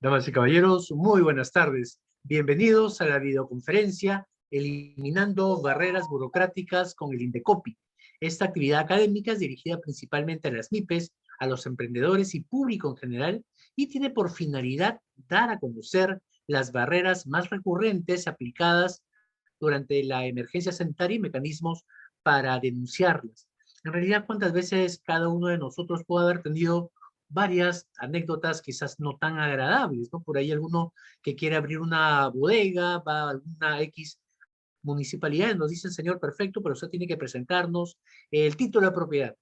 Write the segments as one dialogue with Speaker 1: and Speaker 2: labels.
Speaker 1: Damas y caballeros, muy buenas tardes. Bienvenidos a la videoconferencia Eliminando Barreras Burocráticas con el Indecopi. Esta actividad académica es dirigida principalmente a las MIPES, a los emprendedores y público en general, y tiene por finalidad dar a conocer las barreras más recurrentes aplicadas durante la emergencia sanitaria y mecanismos para denunciarlas. En realidad, ¿cuántas veces cada uno de nosotros puede haber tenido varias anécdotas quizás no tan agradables, ¿no? Por ahí alguno que quiere abrir una bodega, va a alguna X municipalidad y nos dicen, señor, perfecto, pero usted tiene que presentarnos el título de propiedad.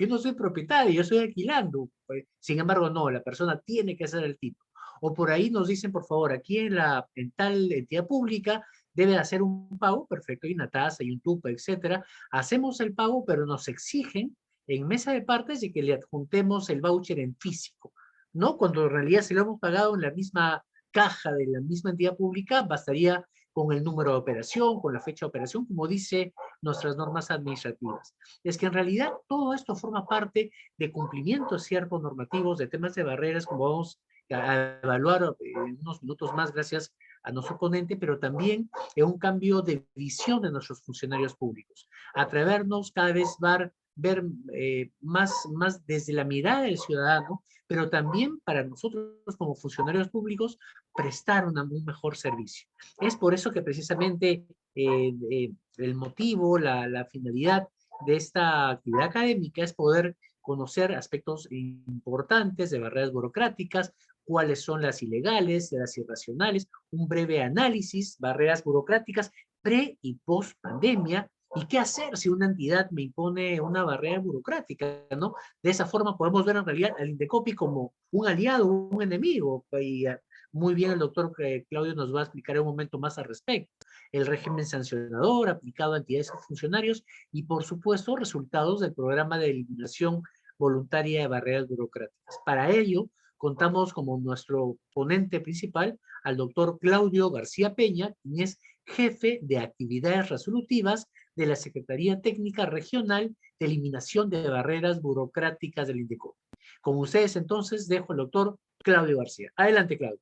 Speaker 1: Yo no soy propietario, yo estoy alquilando. Pues, sin embargo, no, la persona tiene que hacer el título. O por ahí nos dicen, por favor, aquí en tal entidad pública debe hacer un pago, perfecto, hay una tasa, hay un tupo, etcétera. Hacemos el pago, pero nos exigen en mesa de partes de que le adjuntemos el voucher en físico, ¿no? Cuando en realidad si lo hemos pagado en la misma caja de la misma entidad pública, bastaría con el número de operación, con la fecha de operación, como dice nuestras normas administrativas. Es que en realidad todo esto forma parte de cumplimientos ciertos normativos, de temas de barreras, como vamos a evaluar en unos minutos más gracias a nuestro ponente, pero también en un cambio de visión de nuestros funcionarios públicos. Atrevernos cada vez ver más desde la mirada del ciudadano, pero también para nosotros como funcionarios públicos prestar un mejor servicio. Es por eso que precisamente el motivo, la finalidad de esta actividad académica es poder conocer aspectos importantes de barreras burocráticas, cuáles son las ilegales, las irracionales, un breve análisis, barreras burocráticas pre y post pandemia, y qué hacer si una entidad me impone una barrera burocrática, ¿no? De esa forma podemos ver en realidad al Indecopi como un aliado, un enemigo, y muy bien el doctor Claudio nos va a explicar en un momento más al respecto. El régimen sancionador aplicado a entidades y funcionarios y, por supuesto, resultados del programa de eliminación voluntaria de barreras burocráticas. Para ello, contamos como nuestro ponente principal al doctor Claudio García Peña, quien es jefe de actividades resolutivas de la Secretaría Técnica Regional de Eliminación de Barreras Burocráticas del INDECO. Con ustedes, entonces, dejo al doctor Claudio García. Adelante, Claudio.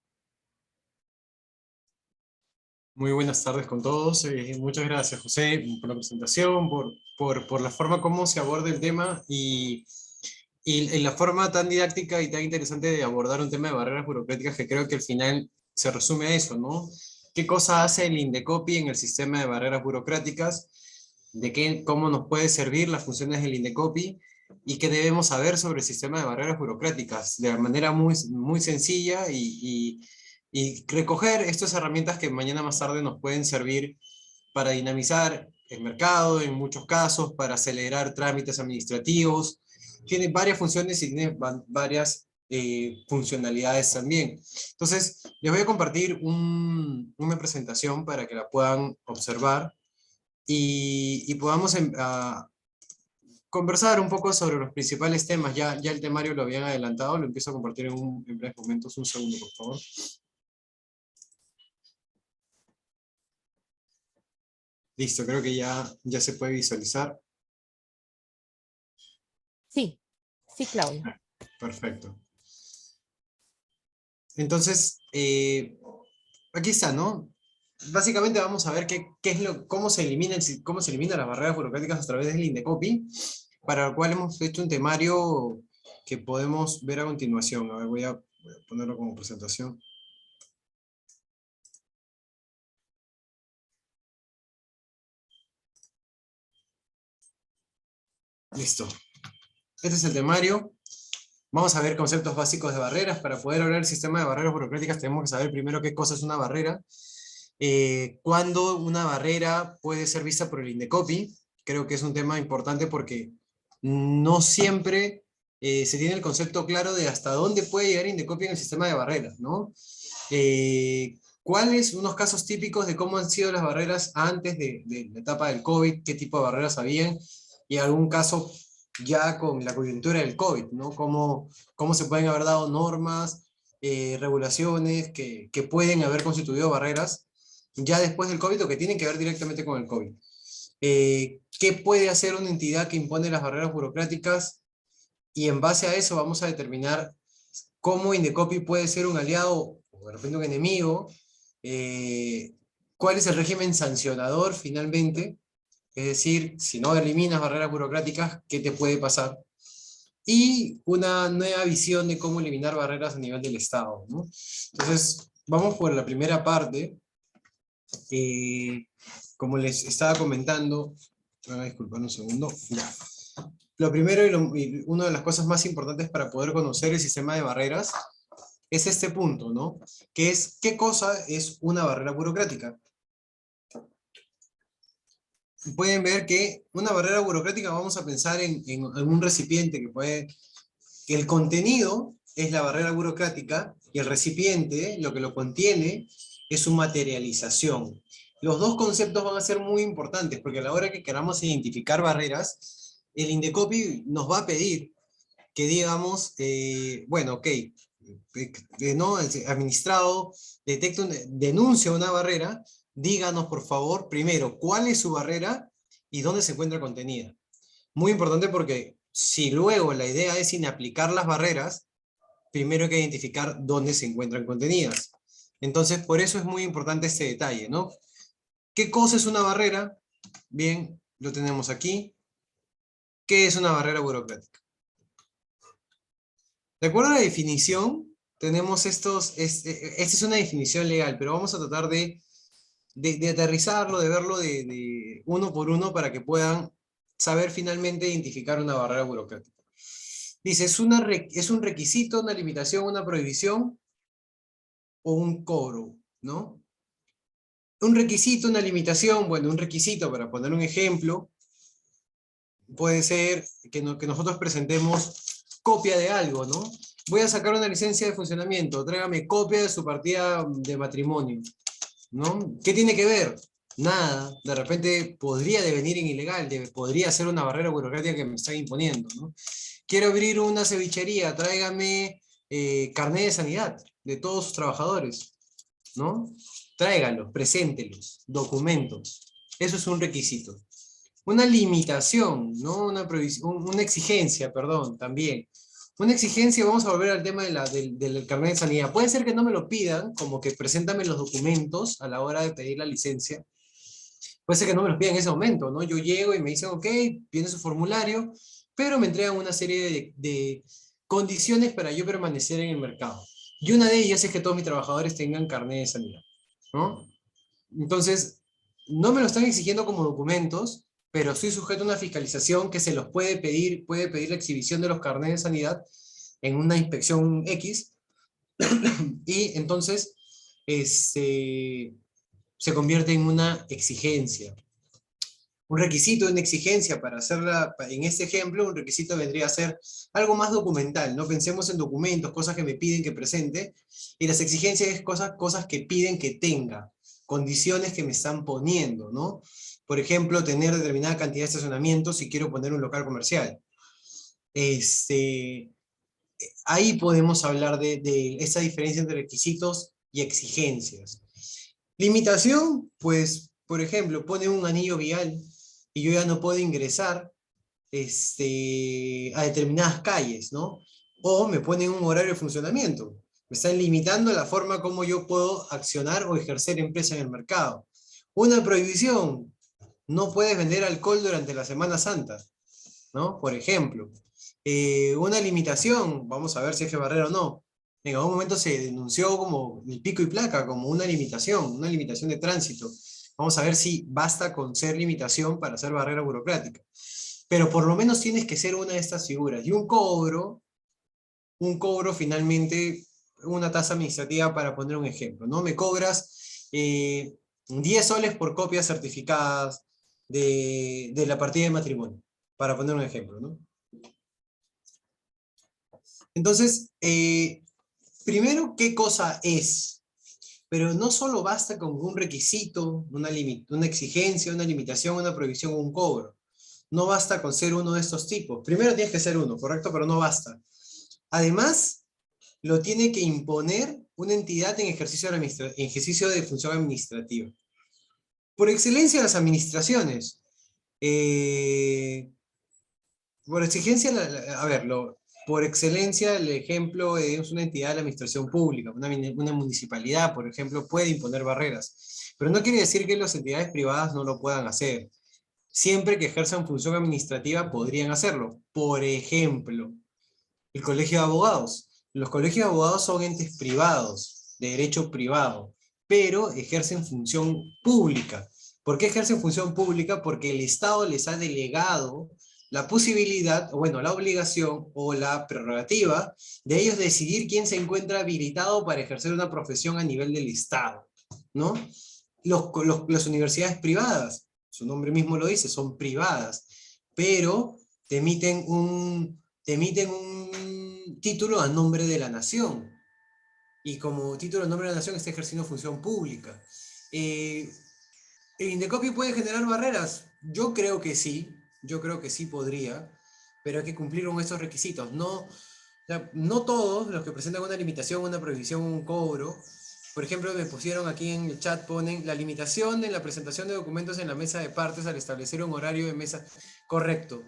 Speaker 2: Muy buenas tardes con todos. Muchas gracias, José, por la presentación, por la forma como se aborda el tema y la forma tan didáctica y tan interesante de abordar un tema de barreras burocráticas que creo que al final se resume a eso, ¿no? ¿Qué cosa hace el Indecopi en el sistema de barreras burocráticas? ¿Cómo nos puede servir las funciones del Indecopi? ¿Y qué debemos saber sobre el sistema de barreras burocráticas? De manera muy sencilla y recoger estas herramientas que mañana más tarde nos pueden servir para dinamizar el mercado, en muchos casos, para acelerar trámites administrativos. Tiene varias funciones y tiene varias funcionalidades también. Entonces, les voy a compartir una presentación para que la puedan observar y podamos conversar un poco sobre los principales temas. Ya el temario lo habían adelantado, lo empiezo a compartir en breves momentos. Un segundo, por favor. Listo, creo que ya se puede visualizar.
Speaker 3: Sí, sí, Claudio.
Speaker 2: Perfecto. Entonces, aquí está, ¿no? Básicamente vamos a ver cómo se eliminan las barreras burocráticas a través del Indecopi, para lo cual hemos hecho un temario que podemos ver a continuación. A ver, voy a ponerlo como presentación. Listo. Este es el temario. Vamos a ver conceptos básicos de barreras. Para poder hablar del sistema de barreras burocráticas tenemos que saber primero qué cosa es una barrera, cuándo una barrera puede ser vista por el Indecopi. Creo que es un tema importante porque no siempre se tiene el concepto claro de hasta dónde puede llegar Indecopi en el sistema de barreras, ¿no? ¿Cuáles unos casos típicos de cómo han sido las barreras antes de la etapa del COVID? ¿Qué tipo de barreras habían? Y algún caso ya con la coyuntura del COVID, ¿no? ¿Cómo se pueden haber dado normas, regulaciones que pueden haber constituido barreras ya después del COVID o que tienen que ver directamente con el COVID? ¿Qué puede hacer una entidad que impone las barreras burocráticas? Y en base a eso vamos a determinar cómo Indecopi puede ser un aliado o de repente un enemigo, cuál es el régimen sancionador finalmente, es decir, si no eliminas barreras burocráticas, ¿qué te puede pasar? Y una nueva visión de cómo eliminar barreras a nivel del Estado, ¿no? Entonces, vamos por la primera parte. Como les estaba comentando, me van a disculpar un segundo, ya. Lo primero y una de las cosas más importantes para poder conocer el sistema de barreras es este punto, ¿no? Que es, ¿qué cosa es una barrera burocrática? Pueden ver que una barrera burocrática, vamos a pensar en un recipiente que el contenido es la barrera burocrática y el recipiente, lo que lo contiene, es su materialización. Los dos conceptos van a ser muy importantes porque a la hora que queramos identificar barreras, el Indecopi nos va a pedir que digamos, bueno, ok, ¿no? El administrado denuncia una barrera, díganos por favor, primero, cuál es su barrera y dónde se encuentra contenida. Muy importante porque si luego la idea es inaplicar las barreras, primero hay que identificar dónde se encuentran contenidas. Entonces, por eso es muy importante este detalle, ¿no? ¿Qué cosa es una barrera? Bien, lo tenemos aquí. ¿Qué es una barrera burocrática? De acuerdo a la definición, tenemos esta es una definición legal, pero vamos a tratar de aterrizarlo, de verlo de uno por uno para que puedan saber finalmente identificar una barrera burocrática. Dice, es un requisito, una limitación, una prohibición o un cobro, ¿no? Un requisito, una limitación, bueno, un requisito, para poner un ejemplo, puede ser que nosotros presentemos copia de algo, ¿no? Voy a sacar una licencia de funcionamiento, tráigame copia de su partida de matrimonio, ¿no? ¿Qué tiene que ver? Nada, de repente podría devenir en ilegal, podría ser una barrera burocrática que me están imponiendo, ¿no? Quiero abrir una cevichería, tráigame carnet de sanidad de todos sus trabajadores, ¿no? Tráigalos, preséntelos, documentos. Eso es un requisito. Una limitación, ¿no? Una exigencia, perdón, también. Una exigencia, vamos a volver al tema del carnet de sanidad. Puede ser que no me lo pidan, como que preséntame los documentos a la hora de pedir la licencia. Puede ser que no me los pidan en ese momento, ¿no? Yo llego y me dicen, ok, viene su formulario, pero me entregan una serie de condiciones para yo permanecer en el mercado. Y una de ellas es que todos mis trabajadores tengan carnet de sanidad, ¿no? Entonces, no me lo están exigiendo como documentos, pero estoy sujeto a una fiscalización que se los puede pedir la exhibición de los carnets de sanidad en una inspección X, y entonces se convierte en una exigencia. Un requisito, una exigencia para hacerla, en este ejemplo, un requisito vendría a ser algo más documental, ¿no? Pensemos en documentos, cosas que me piden que presente, y las exigencias es cosas que piden que tenga, condiciones que me están poniendo, ¿no? Por ejemplo, tener determinada cantidad de estacionamientos si quiero poner un local comercial. Ahí podemos hablar de esa diferencia entre requisitos y exigencias. Limitación, pues, por ejemplo, pone un anillo vial y yo ya no puedo ingresar a determinadas calles, ¿no? O me ponen un horario de funcionamiento. Me están limitando la forma como yo puedo accionar o ejercer empresa en el mercado. Una prohibición, no puedes vender alcohol durante la Semana Santa, ¿no? Por ejemplo. Una limitación, vamos a ver si es que barrera o no. En algún momento se denunció como el pico y placa, como una limitación de tránsito. Vamos a ver si basta con ser limitación para ser barrera burocrática. Pero por lo menos tienes que ser una de estas figuras. Y un cobro finalmente, una tasa administrativa para poner un ejemplo, ¿no? Me cobras 10 soles por copias certificadas de la partida de matrimonio, para poner un ejemplo, ¿no? Entonces, primero, ¿qué cosa es? Pero no solo basta con un requisito, una exigencia, una limitación, una prohibición o un cobro. No basta con ser uno de estos tipos. Primero tienes que ser uno, ¿correcto? Pero no basta. Además, lo tiene que imponer una entidad en ejercicio de función administrativa. Por excelencia, las administraciones. Por exigencia, a ver, por excelencia, el ejemplo es una entidad de la administración pública, una municipalidad, por ejemplo, puede imponer barreras. Pero no quiere decir que las entidades privadas no lo puedan hacer. Siempre que ejerzan función administrativa podrían hacerlo. Por ejemplo, el colegio de abogados. Los colegios de abogados son entes privados, de derecho privado, pero ejercen función pública. ¿Por qué ejercen función pública? Porque el Estado les ha delegado la posibilidad, o bueno, la obligación o la prerrogativa de ellos decidir quién se encuentra habilitado para ejercer una profesión a nivel del Estado, ¿no? Las universidades privadas, su nombre mismo lo dice, son privadas, pero te emiten un título a nombre de la nación. Y como título a nombre de la nación está ejerciendo función pública. ¿El Indecopi puede generar barreras? Yo creo que sí podría, pero hay que cumplir con estos requisitos. No, no todos los que presentan una limitación, una prohibición, un cobro. Por ejemplo, me pusieron aquí en el chat, ponen la limitación en la presentación de documentos en la mesa de partes al establecer un horario de mesa. Correcto.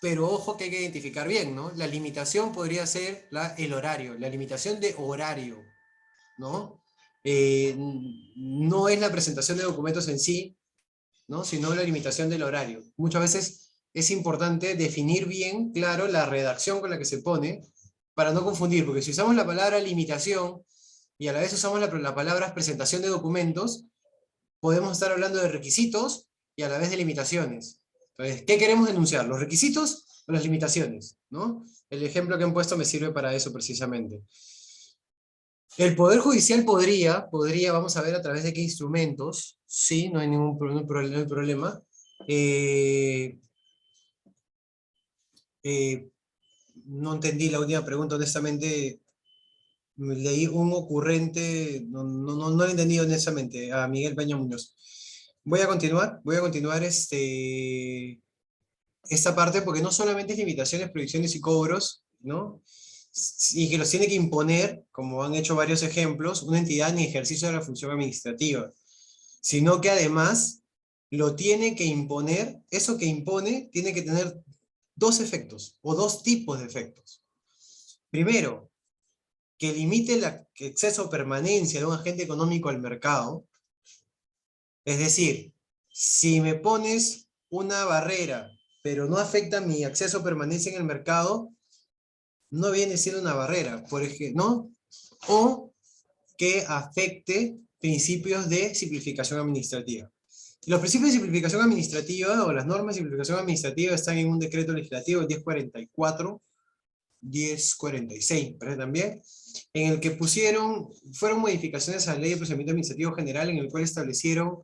Speaker 2: Pero ojo que hay que identificar bien, ¿no? La limitación podría ser el horario, la limitación de horario, ¿no? No es la presentación de documentos en sí, ¿no? Sino la limitación del horario. Muchas veces es importante definir bien, claro, la redacción con la que se pone, para no confundir, porque si usamos la palabra limitación y a la vez usamos la palabra presentación de documentos, podemos estar hablando de requisitos y a la vez de limitaciones. Entonces, ¿qué queremos denunciar? ¿Los requisitos o las limitaciones? ¿No? El ejemplo que han puesto me sirve para eso precisamente. El Poder Judicial podría, vamos a ver a través de qué instrumentos, sí, no hay ningún problema. No entendí la última pregunta, honestamente. Leí un ocurrente, no lo he entendido honestamente, a Miguel Peña Muñoz. Voy a continuar esta parte porque no solamente es limitaciones, prohibiciones y cobros, ¿no? Y que los tiene que imponer, como han hecho varios ejemplos, una entidad en ejercicio de la función administrativa, sino que además lo tiene que imponer, eso que impone tiene que tener dos efectos, o dos tipos de efectos. Primero, que limite el acceso o permanencia de un agente económico al mercado. Es decir, si me pones una barrera, pero no afecta mi acceso o permanencia en el mercado, no viene siendo una barrera, por ejemplo, ¿no? O que afecte principios de simplificación administrativa. Los principios de simplificación administrativa o las normas de simplificación administrativa están en un decreto legislativo, el 1044, 1046, parece también, en el que fueron modificaciones a la Ley de Procedimiento Administrativo General, en el cual establecieron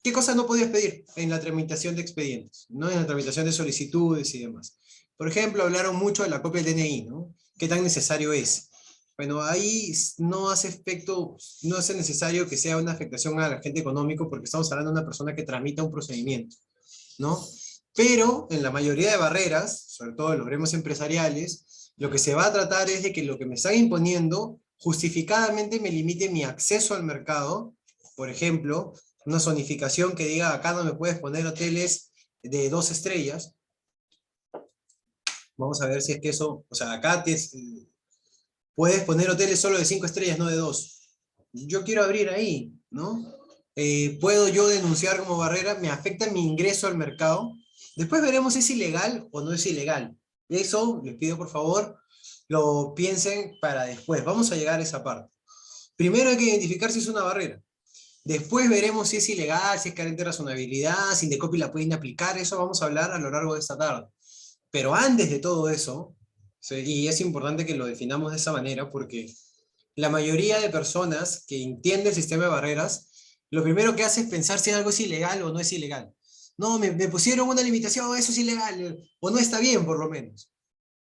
Speaker 2: qué cosas no podías pedir en la tramitación de expedientes, ¿no? En la tramitación de solicitudes y demás. Por ejemplo, hablaron mucho de la copia del DNI, ¿no? ¿Qué tan necesario es? Bueno, ahí no hace necesario que sea una afectación al agente económico porque estamos hablando de una persona que tramita un procedimiento, ¿no? Pero en la mayoría de barreras, sobre todo en los gremios empresariales, lo que se va a tratar es de que lo que me están imponiendo justificadamente me limite mi acceso al mercado. Por ejemplo, una zonificación que diga acá no me puedes poner hoteles de 2 estrellas. Vamos a ver si es que eso, o sea, acá puedes poner hoteles solo de 5 estrellas, no de 2. Yo quiero abrir ahí, ¿no? ¿Puedo yo denunciar como barrera? ¿Me afecta mi ingreso al mercado? Después veremos si es ilegal o no es ilegal. Eso, les pido por favor, lo piensen para después. Vamos a llegar a esa parte. Primero hay que identificar si es una barrera. Después veremos si es ilegal, si es carente de razonabilidad, si Indecopi la pueden aplicar. Eso vamos a hablar a lo largo de esta tarde. Pero antes de todo eso, y es importante que lo definamos de esa manera, porque la mayoría de personas que entiende el sistema de barreras, lo primero que hace es pensar si algo es ilegal o no es ilegal. No, me pusieron una limitación, eso es ilegal, o no está bien por lo menos,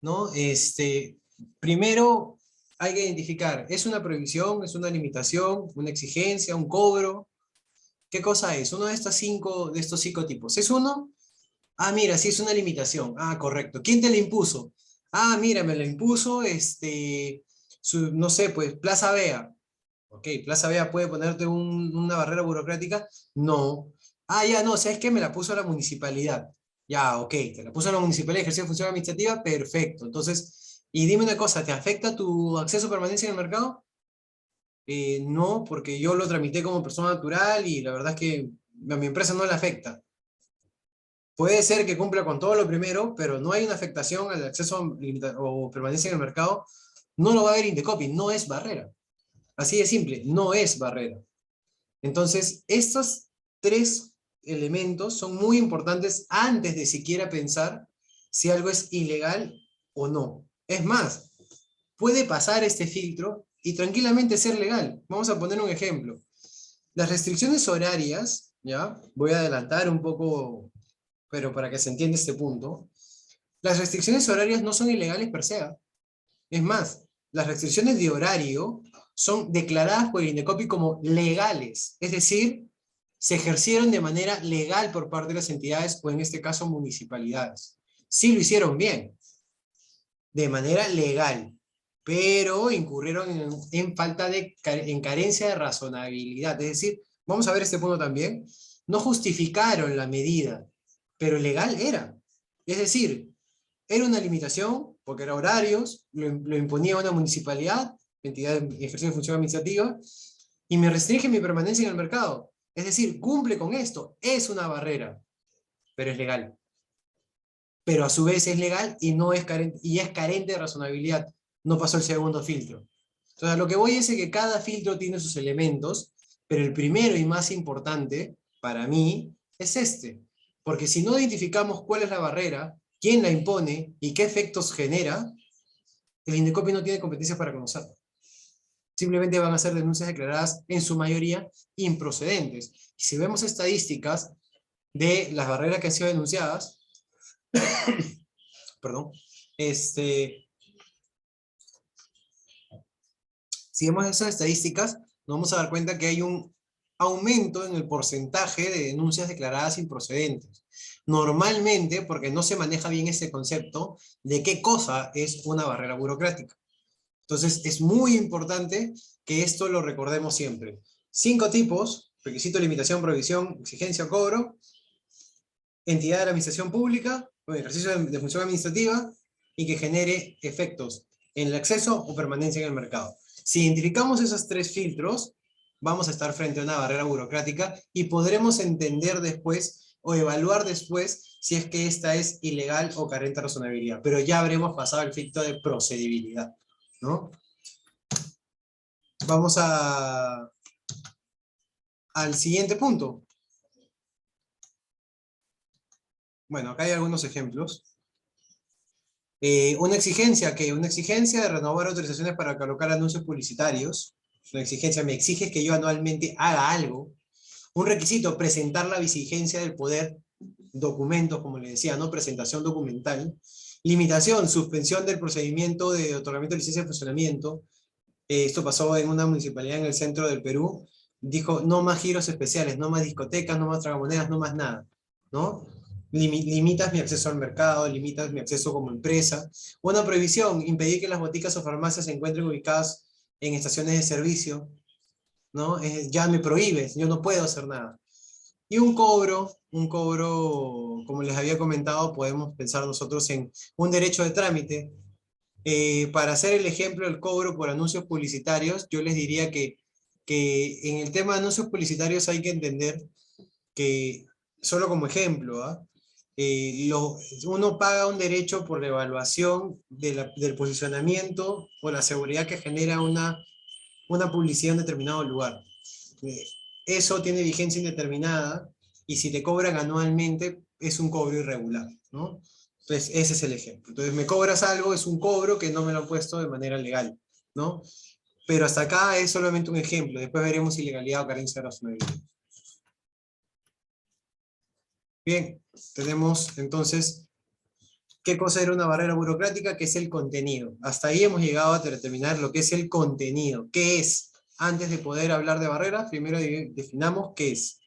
Speaker 2: ¿no? Primero hay que identificar, ¿es una prohibición, es una limitación, una exigencia, un cobro? ¿Qué cosa es? Uno de estos cinco tipos. ¿Es uno? Ah, mira, sí es una limitación. Ah, correcto. ¿Quién te la impuso? Ah, mira, me la impuso, no sé, pues Plaza Vea. Ok, Plaza Vea puede ponerte una barrera burocrática. No. Ah, ya, no, ¿sabes qué? Me la puso la municipalidad. Ya, ok, te la puso la municipalidad, ejerció función administrativa, perfecto. Entonces, Y dime una cosa, ¿te afecta tu acceso a permanencia en el mercado? No, porque yo lo tramité como persona natural y la verdad es que a mi empresa no le afecta. Puede ser que cumpla con todo lo primero, pero no hay una afectación al acceso o permanencia en el mercado. No lo va a ver Indecopi, no es barrera. Así de simple, no es barrera. Entonces, estos tres elementos son muy importantes antes de siquiera pensar si algo es ilegal o no. Es más, puede pasar este filtro y tranquilamente ser legal. Vamos a poner un ejemplo. Las restricciones horarias, ¿ya? Voy a adelantar un poco, pero para que se entienda este punto. Las restricciones horarias no son ilegales per se. Es más, las restricciones de horario son declaradas por el Indecopi como legales, es decir, se ejercieron de manera legal por parte de las entidades, o en este caso municipalidades. Sí lo hicieron bien, de manera legal, pero incurrieron en falta de, en carencia de razonabilidad. Es decir, vamos a ver este punto también, no justificaron la medida, pero legal era. Es decir, era una limitación, porque era horarios, lo imponía una municipalidad, entidad de ejercicio de función administrativa, y me restringe mi permanencia en el mercado. Es decir, cumple con esto, es una barrera, pero es legal. Pero a su vez es legal y, no es carente, y es carente de razonabilidad. No pasó el segundo filtro. Entonces, a lo que voy es que cada filtro tiene sus elementos, pero el primero y más importante, para mí, es este. Porque si no identificamos cuál es la barrera, quién la impone y qué efectos genera, el Indecopi no tiene competencias para conocerlo. Simplemente van a ser denuncias declaradas, en su mayoría, improcedentes. Y si vemos estadísticas de las barreras que han sido denunciadas, perdón, si vemos esas estadísticas, nos vamos a dar cuenta que hay un aumento en el porcentaje de denuncias declaradas improcedentes. Normalmente, porque no se maneja bien ese concepto de qué cosa es una barrera burocrática. Entonces, es muy importante que esto lo recordemos siempre. 5 tipos: requisito, limitación, prohibición, exigencia o cobro, entidad de la administración pública, o ejercicio de función administrativa, y que genere efectos en el acceso o permanencia en el mercado. Si identificamos esos 3 filtros, vamos a estar frente a una barrera burocrática y podremos entender después o evaluar después si es que esta es ilegal o carente de razonabilidad. Pero ya habremos pasado el filtro de procedibilidad, ¿no? Vamos al siguiente punto. Bueno, acá hay algunos ejemplos. Una exigencia de renovar autorizaciones para colocar anuncios publicitarios. Una exigencia, me exiges que yo anualmente haga algo. Un requisito, presentar la vigencia del poder, documentos, como le decía, ¿no? Presentación documental. Limitación, suspensión del procedimiento de otorgamiento de licencia de funcionamiento. Esto pasó en una municipalidad en el centro del Perú. Dijo, no más giros especiales, no más discotecas, no más tragamonedas, no más nada, ¿no? Limitas mi acceso al mercado, limitas mi acceso como empresa. Una prohibición, impedir que las boticas o farmacias se encuentren ubicadas en estaciones de servicio, ¿no? Ya me prohíbes, yo no puedo hacer nada. Y un cobro, como les había comentado, podemos pensar nosotros en un derecho de trámite. Para hacer el ejemplo del cobro por anuncios publicitarios, yo les diría que en el tema de anuncios publicitarios hay que entender que, solo como ejemplo, uno paga un derecho por la evaluación del posicionamiento o la seguridad que genera una publicidad en determinado lugar. Eso tiene vigencia indeterminada y si te cobran anualmente es un cobro irregular, ¿no? Entonces, ese es el ejemplo. Entonces, me cobras algo, es un cobro que no me lo han puesto de manera legal, ¿no? Pero hasta acá es solamente un ejemplo. Después veremos ilegalidad o carencia de razonabilidad. Bien, tenemos entonces qué cosa era una barrera burocrática, que es el contenido. Hasta ahí hemos llegado a determinar lo que es el contenido. ¿Qué es? Antes de poder hablar de barreras, primero definamos qué es.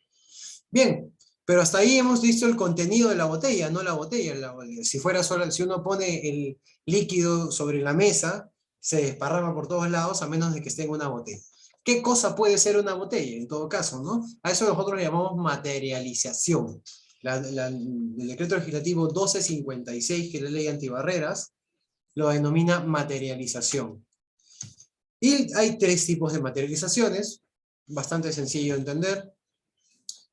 Speaker 2: Bien, pero hasta ahí hemos visto el contenido de la botella, no la botella. Si fuera solo, si uno pone el líquido sobre la mesa, se desparrama por todos lados a menos de que esté en una botella. ¿Qué cosa puede ser una botella? En todo caso, ¿no? A eso nosotros le llamamos materialización. El decreto legislativo 1256, que es la ley antibarreras, lo denomina materialización. Y hay tres tipos de materializaciones, bastante sencillo de entender.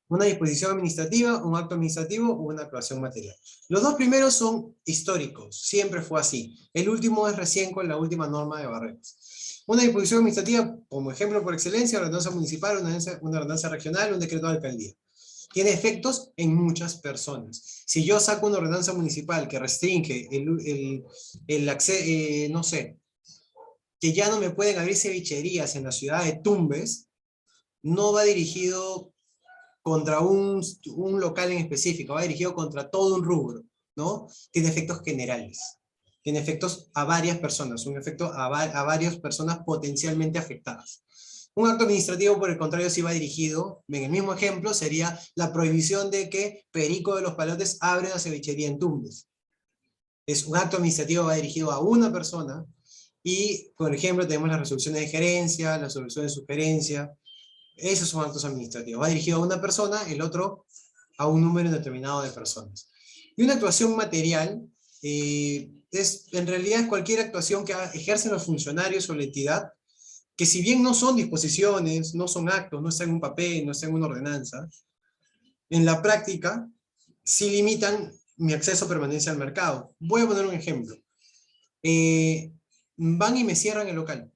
Speaker 2: Una disposición administrativa, un acto administrativo o una actuación material. Los dos primeros son históricos, siempre fue así. El último es recién con la última norma de barreras. Una disposición administrativa, como ejemplo por excelencia, ordenanza municipal, una ordenanza regional, un decreto de alcaldía. Tiene efectos en muchas personas. Si yo saco una ordenanza municipal que restringe el acceso, no sé, que ya no me pueden abrir cevicherías en la ciudad de Tumbes, no va dirigido contra un local en específico, va dirigido contra todo un rubro, ¿no? Tiene efectos generales, tiene efectos a varias personas, un efecto a varias personas potencialmente afectadas. Un acto administrativo, por el contrario, sí va dirigido, en el mismo ejemplo, sería la prohibición de que Perico de los Palotes abra una cevichería en Tumbes. Es un acto administrativo, va dirigido a una persona, y, por ejemplo, tenemos las resoluciones de gerencia, las resoluciones de sugerencia. Esos son actos administrativos. Va dirigido a una persona, el otro a un número determinado de personas. Y una actuación material en realidad es cualquier actuación que ejercen los funcionarios o la entidad, que si bien no son disposiciones, no son actos, no está en un papel, no está en una ordenanza, en la práctica sí limitan mi acceso o permanencia al mercado. Voy a poner un ejemplo. Van y me cierran el local.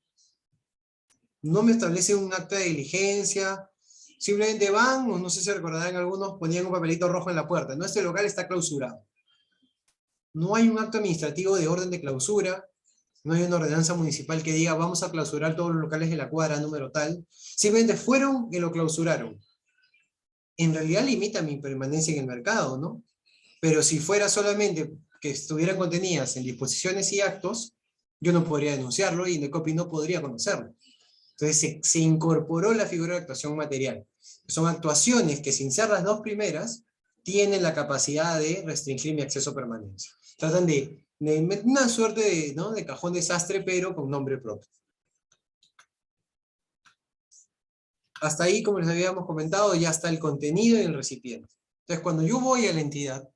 Speaker 2: No me establecen un acta de diligencia, simplemente van, o no sé si recordarán algunos, ponían un papelito rojo en la puerta. No, este local está clausurado. No hay un acto administrativo de orden de clausura, no hay una ordenanza municipal que diga vamos a clausurar todos los locales de la cuadra, número tal. Simplemente fueron y lo clausuraron. En realidad limita mi permanencia en el mercado, ¿no? Pero si fuera solamente que estuvieran contenidas en disposiciones y actos, yo no podría denunciarlo y Indecopi no podría conocerlo. Entonces se incorporó la figura de actuación material. Son actuaciones que, sin ser las dos primeras, tienen la capacidad de restringir mi acceso a permanencia. Tratan de una suerte de, ¿no?, de cajón desastre, pero con nombre propio. Hasta ahí, como les habíamos comentado, ya está el contenido y el recipiente. Entonces, cuando yo voy a la entidad,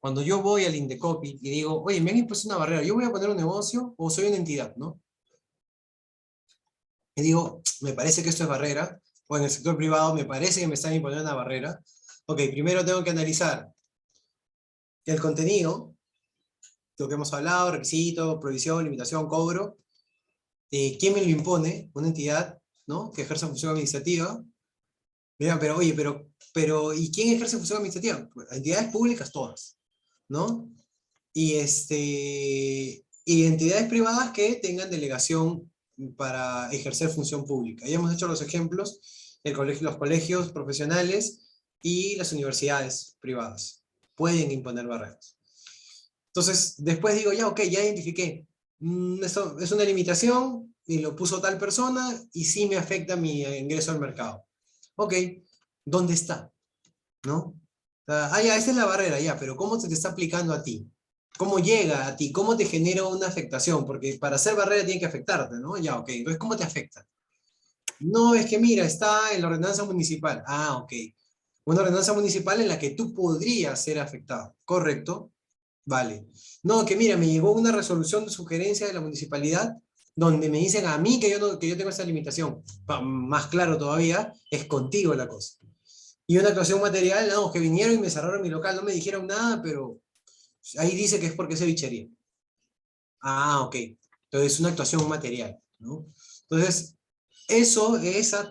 Speaker 2: cuando yo voy al Indecopi y digo, oye, me han impuesto una barrera, ¿yo voy a poner un negocio o soy una entidad, no? Y digo, me parece que esto es barrera, o en el sector privado me parece que me están imponiendo una barrera. Ok, primero tengo que analizar el contenido, lo que hemos hablado, requisito, prohibición, limitación, cobro. ¿Quién me lo impone? Una entidad, ¿no?, que ejerce función administrativa. Mira, pero oye, ¿y quién ejerce función administrativa? Pues, entidades públicas todas, ¿no? Y entidades privadas que tengan delegación para ejercer función pública. Ya hemos hecho los ejemplos, los colegios profesionales y las universidades privadas pueden imponer barreras. Entonces, después digo, ya, ok, ya identifiqué. Esto es una limitación y lo puso tal persona y sí me afecta mi ingreso al mercado. Ok, ¿dónde está? ¿No? Ya, esta es la barrera, ya, pero ¿cómo se te está aplicando a ti? ¿Cómo llega a ti? ¿Cómo te genera una afectación? Porque para hacer barrera tiene que afectarte, ¿no? Ya, ok, entonces, ¿cómo te afecta? No, es que mira, está en la ordenanza municipal. Ah, ok. Una ordenanza municipal en la que tú podrías ser afectado, ¿correcto? Vale. No, que mira, me llegó una resolución de sugerencia de la municipalidad donde me dicen a mí que yo tengo esa limitación. Más claro todavía, es contigo la cosa. Y una actuación material, no, que vinieron y me cerraron mi local, no me dijeron nada, pero ahí dice que es porque es cevichería. Ah, ok. Entonces es una actuación material, ¿no? Entonces,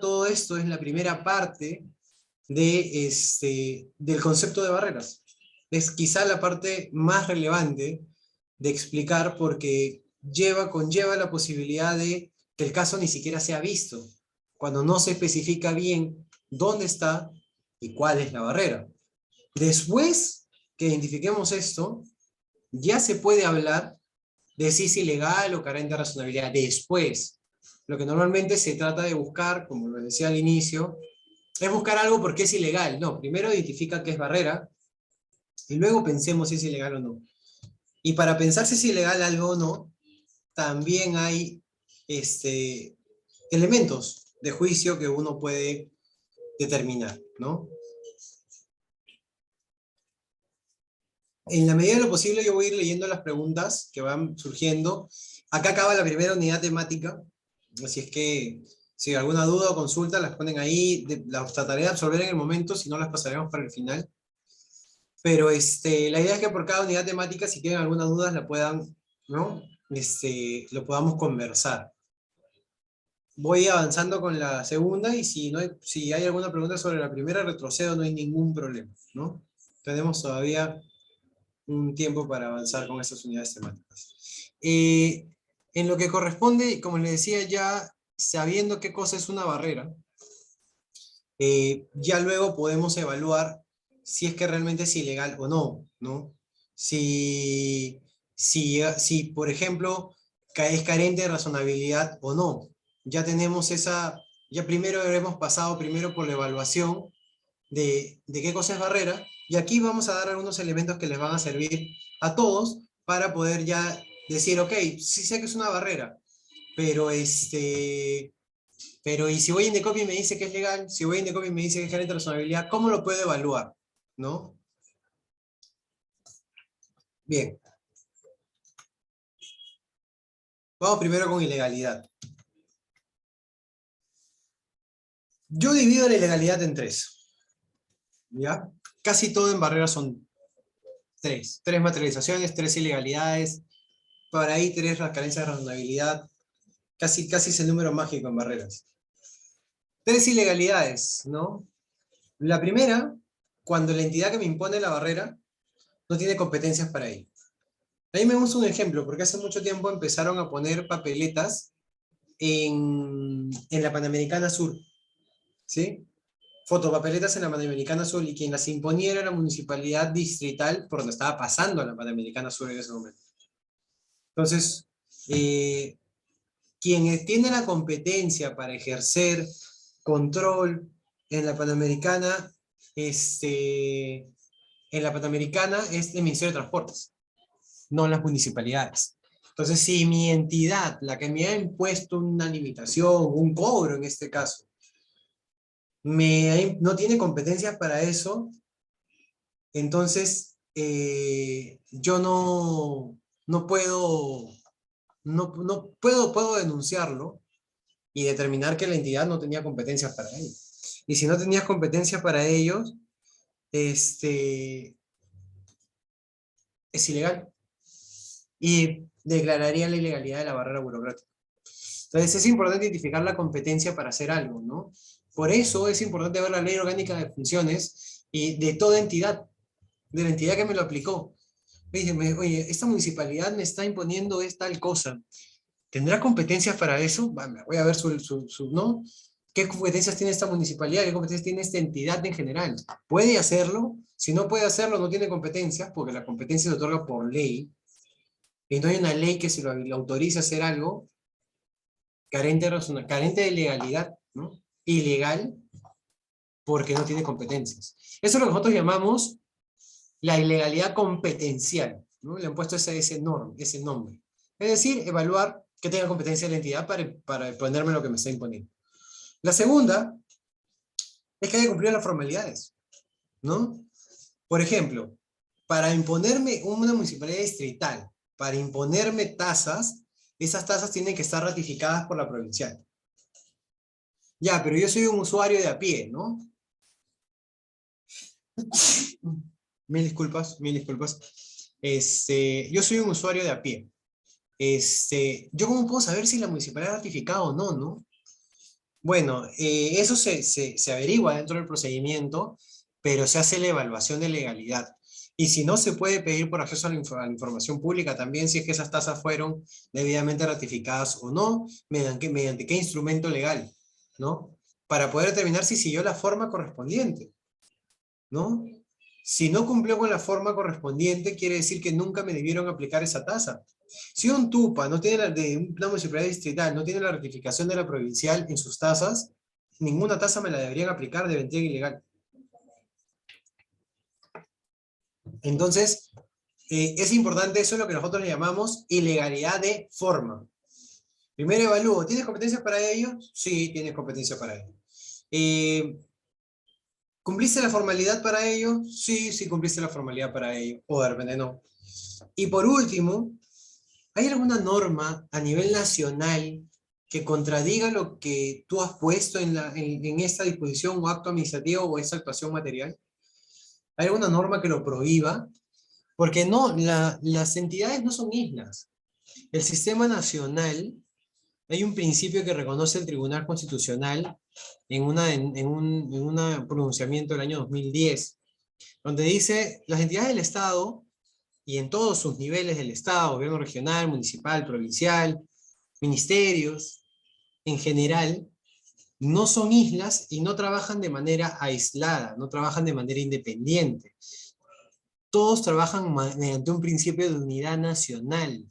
Speaker 2: todo esto es la primera parte del concepto de barreras. Es quizá la parte más relevante de explicar porque conlleva la posibilidad de que el caso ni siquiera sea visto, cuando no se especifica bien dónde está y cuál es la barrera. Después que identifiquemos esto, ya se puede hablar de si es ilegal o carente de razonabilidad. Después, lo que normalmente se trata de buscar, como lo decía al inicio, es buscar algo porque es ilegal. No, primero identifica qué es barrera y luego pensemos si es ilegal o no. Y para pensar si es ilegal algo o no, también hay elementos de juicio que uno puede determinar, ¿no? En la medida de lo posible yo voy a ir leyendo las preguntas que van surgiendo. Acá acaba la primera unidad temática, así es que si hay alguna duda o consulta las ponen ahí, las trataré de absorber en el momento, si no las pasaremos para el final. Pero la idea es que por cada unidad temática, si tienen alguna duda, la puedan, ¿no? Lo podamos conversar. Voy avanzando con la segunda y si hay alguna pregunta sobre la primera, retrocedo, no hay ningún problema, ¿no? Tenemos todavía un tiempo para avanzar con estas unidades temáticas. En lo que corresponde, como les decía ya, sabiendo qué cosa es una barrera, ya luego podemos evaluar si es que realmente es ilegal o no, ¿no? Si por ejemplo, es carente de razonabilidad o no. Ya tenemos ya primero habremos pasado primero por la evaluación de qué cosa es barrera, y aquí vamos a dar algunos elementos que les van a servir a todos para poder ya decir, ok, sí sé que es una barrera, pero pero y si voy a Indecopy y me dice que es legal, si voy a Indecopy y me dice que es carente de razonabilidad, ¿cómo lo puedo evaluar? ¿No? Bien. Vamos primero con ilegalidad. Yo divido la ilegalidad en tres. ¿Ya? Casi todo en barreras son tres. Tres materializaciones, tres ilegalidades, por ahí tres carencias de razonabilidad. Casi es el número mágico en barreras. Tres ilegalidades, ¿no? La primera, cuando la entidad que me impone la barrera no tiene competencias para ello. A mí me gusta un ejemplo, porque hace mucho tiempo empezaron a poner papeletas en la Panamericana Sur, ¿sí? Fotopapeletas en la Panamericana Sur, y quien las imponía era la municipalidad distrital por donde estaba pasando la Panamericana Sur en ese momento. Entonces, quien tiene la competencia para ejercer control en la Panamericana, es el Ministerio de Transportes, no las municipalidades. Entonces, si mi entidad, la que me ha impuesto una limitación, un cobro en este caso, no tiene competencias para eso, entonces yo no puedo, puedo denunciarlo y determinar que la entidad no tenía competencias para ello. Y si no tenías competencias para ellos, es ilegal. Y declararía la ilegalidad de la barrera burocrática. Entonces es importante identificar la competencia para hacer algo, ¿no? Por eso es importante ver la ley orgánica de funciones y de toda entidad, de la entidad que me lo aplicó. Me oye, esta municipalidad me está imponiendo tal cosa. ¿Tendrá competencias para eso? Voy a ver ¿no? ¿Qué competencias tiene esta municipalidad? ¿Qué competencias tiene esta entidad en general? ¿Puede hacerlo? Si no puede hacerlo, no tiene competencias, porque la competencia se otorga por ley, y no hay una ley que se lo autorice a hacer algo carente de legalidad, ¿no? Ilegal, porque no tiene competencias. Eso es lo que nosotros llamamos la ilegalidad competencial, ¿no? Le han puesto ese nombre. Es decir, evaluar que tenga competencia la entidad para imponerme lo que me está imponiendo. La segunda es que haya cumplido las formalidades, ¿no? Por ejemplo, para imponerme una municipalidad distrital, para imponerme tasas, esas tasas tienen que estar ratificadas por la provincial. Ya, pero yo soy un usuario de a pie, ¿no? Mil disculpas, mil disculpas. Yo soy un usuario de a pie. ¿Yo cómo puedo saber si la municipalidad ha ratificado o no, no? Bueno, eso se averigua dentro del procedimiento, pero se hace la evaluación de legalidad. Y si no, se puede pedir por acceso a la información pública también, si es que esas tasas fueron debidamente ratificadas o no, mediante qué instrumento legal, ¿no? Para poder determinar si siguió la forma correspondiente, ¿no? Si no cumplió con la forma correspondiente, quiere decir que nunca me debieron aplicar esa tasa. Si un TUPA no tiene de una municipalidad distrital, no tiene la ratificación de la provincial en sus tasas, ninguna tasa me la deberían aplicar de ventría ilegal. Entonces, es importante, eso es lo que nosotros le llamamos ilegalidad de forma. Primero evalúo, ¿tienes competencias para ello? Sí, tienes competencia para ello. ¿Cumpliste la formalidad para ello? Sí, sí cumpliste la formalidad para ello. O de repente no. Y por último, ¿hay alguna norma a nivel nacional que contradiga lo que tú has puesto en esta disposición o acto administrativo o esta actuación material? ¿Hay alguna norma que lo prohíba? Porque no, las entidades no son islas. El sistema nacional, hay un principio que reconoce el Tribunal Constitucional en un pronunciamiento del año 2010, donde dice, las entidades del Estado, y en todos sus niveles del Estado, gobierno regional, municipal, provincial, ministerios, en general, no son islas y no trabajan de manera aislada, no trabajan de manera independiente. Todos trabajan mediante un principio de unidad nacional,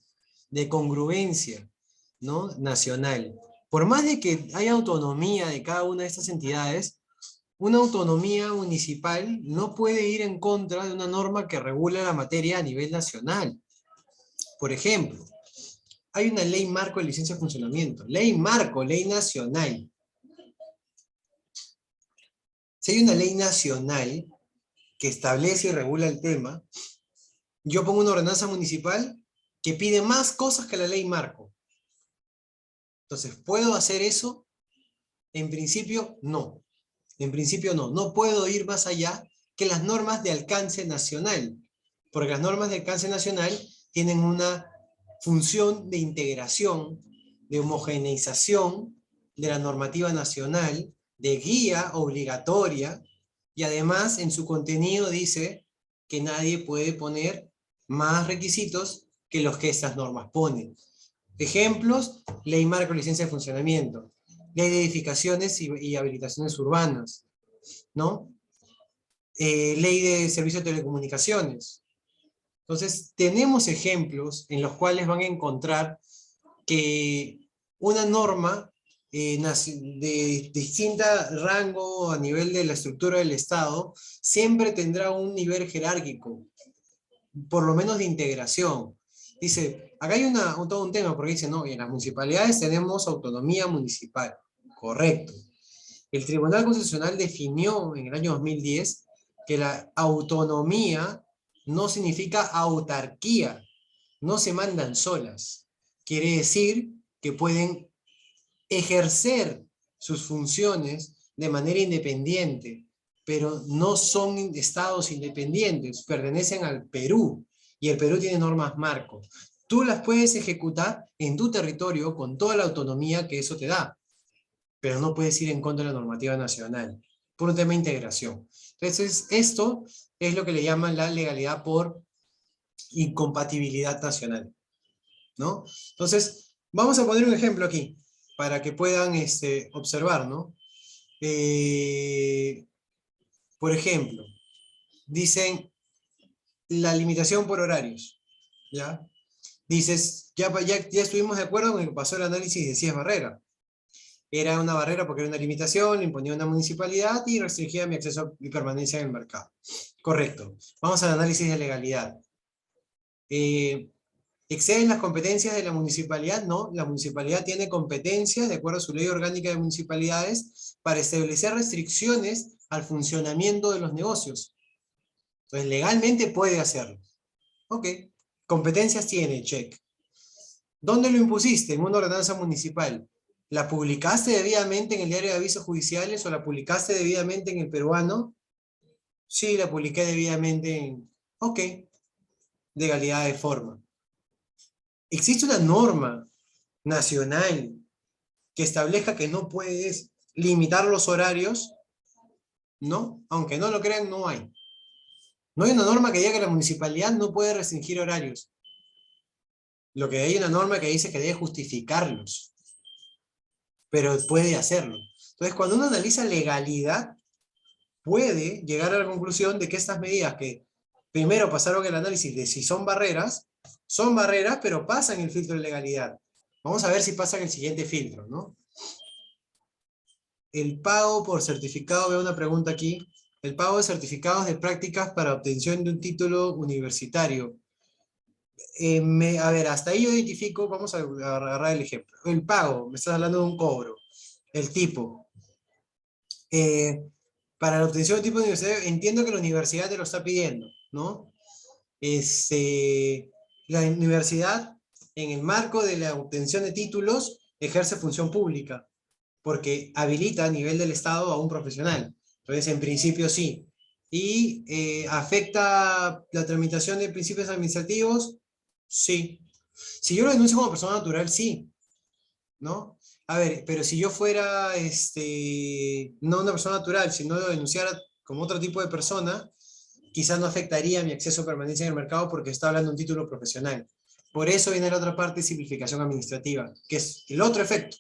Speaker 2: de congruencia, ¿no? Nacional. Por más de que haya autonomía de cada una de estas entidades, una autonomía municipal no puede ir en contra de una norma que regula la materia a nivel nacional. Por ejemplo, hay una ley marco de licencia de funcionamiento, ley marco, ley nacional. Si hay una ley nacional que establece y regula el tema, yo pongo una ordenanza municipal que pide más cosas que la ley marco. Entonces, ¿puedo hacer eso? En principio, no. En principio, no. No puedo ir más allá que las normas de alcance nacional, porque las normas de alcance nacional tienen una función de integración, de homogeneización de la normativa nacional, de guía obligatoria, y además en su contenido dice que nadie puede poner más requisitos que los que estas normas ponen. Ejemplos: ley marco de licencia de funcionamiento, ley de edificaciones y habilitaciones urbanas, ¿no? Ley de servicios de telecomunicaciones. Entonces, tenemos ejemplos en los cuales van a encontrar que una norma de distinta rango a nivel de la estructura del Estado siempre tendrá un nivel jerárquico, por lo menos de integración. Dice, acá hay todo un tema, porque dice, no, en las municipalidades tenemos autonomía municipal. Correcto. El Tribunal Constitucional definió en el año 2010 que la autonomía no significa autarquía, no se mandan solas. Quiere decir que pueden ejercer sus funciones de manera independiente, pero no son estados independientes, pertenecen al Perú, y el Perú tiene normas marco. Tú las puedes ejecutar en tu territorio con toda la autonomía que eso te da, pero no puedes ir en contra de la normativa nacional, por un tema de integración. Entonces, esto es lo que le llaman la legalidad por incompatibilidad nacional, ¿no? Entonces, vamos a poner un ejemplo aquí, para que puedan observar, ¿no? Por ejemplo, dicen la limitación por horarios, ¿ya? Dices, ya estuvimos de acuerdo con que pasó el análisis de si es barrera. Era una barrera porque era una limitación, le imponía una municipalidad y restringía mi acceso y permanencia en el mercado. Correcto. Vamos al análisis de legalidad. ¿Exceden las competencias de la municipalidad? No, la municipalidad tiene competencias, de acuerdo a su ley orgánica de municipalidades, para establecer restricciones al funcionamiento de los negocios. Entonces, legalmente puede hacerlo. Ok, competencias tiene, check. ¿Dónde lo impusiste? En una ordenanza municipal. ¿La publicaste debidamente en el diario de avisos judiciales o la publicaste debidamente en el peruano? Sí, la publiqué debidamente en... Ok, legalidad de forma. ¿Existe una norma nacional que establezca que no puedes limitar los horarios? No, aunque no lo crean, no hay. No hay una norma que diga que la municipalidad no puede restringir horarios. Lo que hay una norma que dice que debe justificarlos, pero puede hacerlo. Entonces, cuando uno analiza legalidad, puede llegar a la conclusión de que estas medidas que primero pasaron el análisis de si son barreras, pero pasan el filtro de legalidad. Vamos a ver si pasan el siguiente filtro, ¿no? El pago por certificado, veo una pregunta aquí. El pago de certificados de prácticas para obtención de un título universitario. A ver, hasta ahí yo identifico, vamos a agarrar el ejemplo. El pago, me estás hablando de un cobro. El tipo. Para la obtención de tipo de universidad, entiendo que la universidad te lo está pidiendo, ¿no? La universidad, en el marco de la obtención de títulos, ejerce función pública, porque habilita a nivel del Estado a un profesional. Entonces, en principio sí. ¿Y afecta la tramitación de principios administrativos? Sí. Si yo lo denuncio como persona natural, sí, ¿no? A ver, pero si yo fuera, no una persona natural, sino lo denunciara como otro tipo de persona, quizás no afectaría mi acceso a permanencia en el mercado porque está hablando de un título profesional. Por eso viene la otra parte, simplificación administrativa, que es el otro efecto.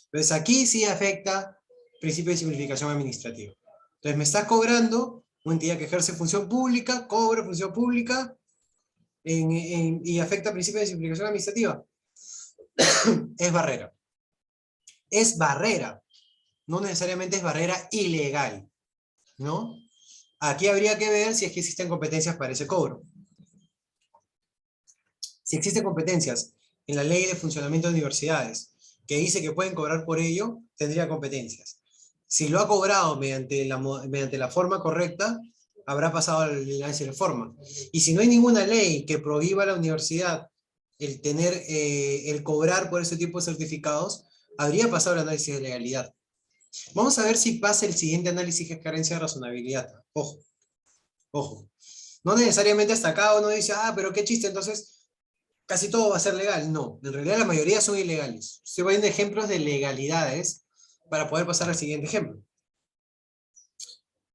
Speaker 2: Entonces aquí sí afecta principio de simplificación administrativa. Entonces me está cobrando una entidad que ejerce función pública, cobra función pública y afecta principio de simplificación administrativa. Es barrera. Es barrera. No necesariamente es barrera ilegal, ¿no? Aquí habría que ver si es que existen competencias para ese cobro. Si existen competencias en la ley de funcionamiento de universidades que dice que pueden cobrar por ello, tendría competencias. Si lo ha cobrado mediante la forma correcta, habrá pasado el análisis de forma. Y si no hay ninguna ley que prohíba a la universidad el cobrar por ese tipo de certificados, habría pasado el análisis de legalidad. Vamos a ver si pasa el siguiente análisis, que es carencia de razonabilidad. Ojo, ojo. No necesariamente hasta acá uno dice, pero qué chiste, entonces casi todo va a ser legal. No, en realidad la mayoría son ilegales. Estoy poniendo ejemplos de legalidades para poder pasar al siguiente ejemplo.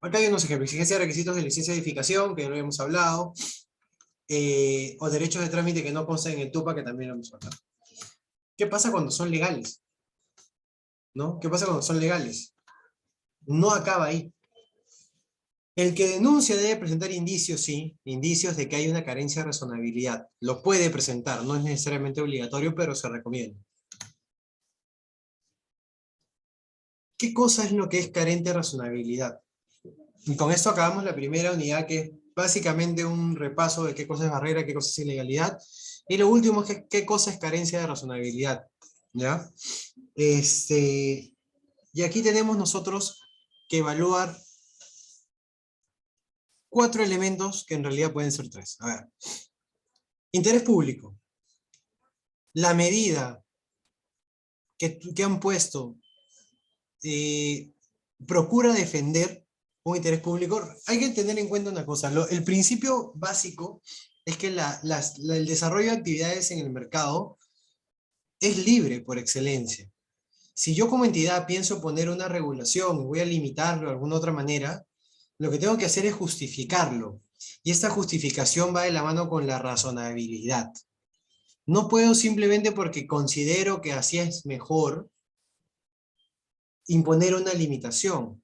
Speaker 2: Acá hay unos ejemplos. Exigencia de requisitos de licencia de edificación, que ya lo hemos hablado, o derechos de trámite que no constan en el TUPA, que también lo hemos hablado. ¿Qué pasa cuando son legales? ¿No? ¿Qué pasa cuando son legales? No acaba ahí. El que denuncia debe presentar indicios, sí, indicios de que hay una carencia de razonabilidad. Lo puede presentar, no es necesariamente obligatorio, pero se recomienda. ¿Qué cosa es lo que es carente de razonabilidad? Y con esto acabamos la primera unidad, que es básicamente un repaso de qué cosa es barrera, qué cosa es ilegalidad. Y lo último es qué cosa es carencia de razonabilidad. ¿Ya? Y aquí tenemos nosotros que evaluar 4 elementos que en realidad pueden ser 3. A ver. Interés público. La medida que han puesto procura defender un interés público. Hay que tener en cuenta una cosa. El principio básico es que el desarrollo de actividades en el mercado es libre por excelencia. Si yo como entidad pienso poner una regulación y voy a limitarlo de alguna otra manera, lo que tengo que hacer es justificarlo. Y esta justificación va de la mano con la razonabilidad. No puedo simplemente porque considero que así es mejor imponer una limitación.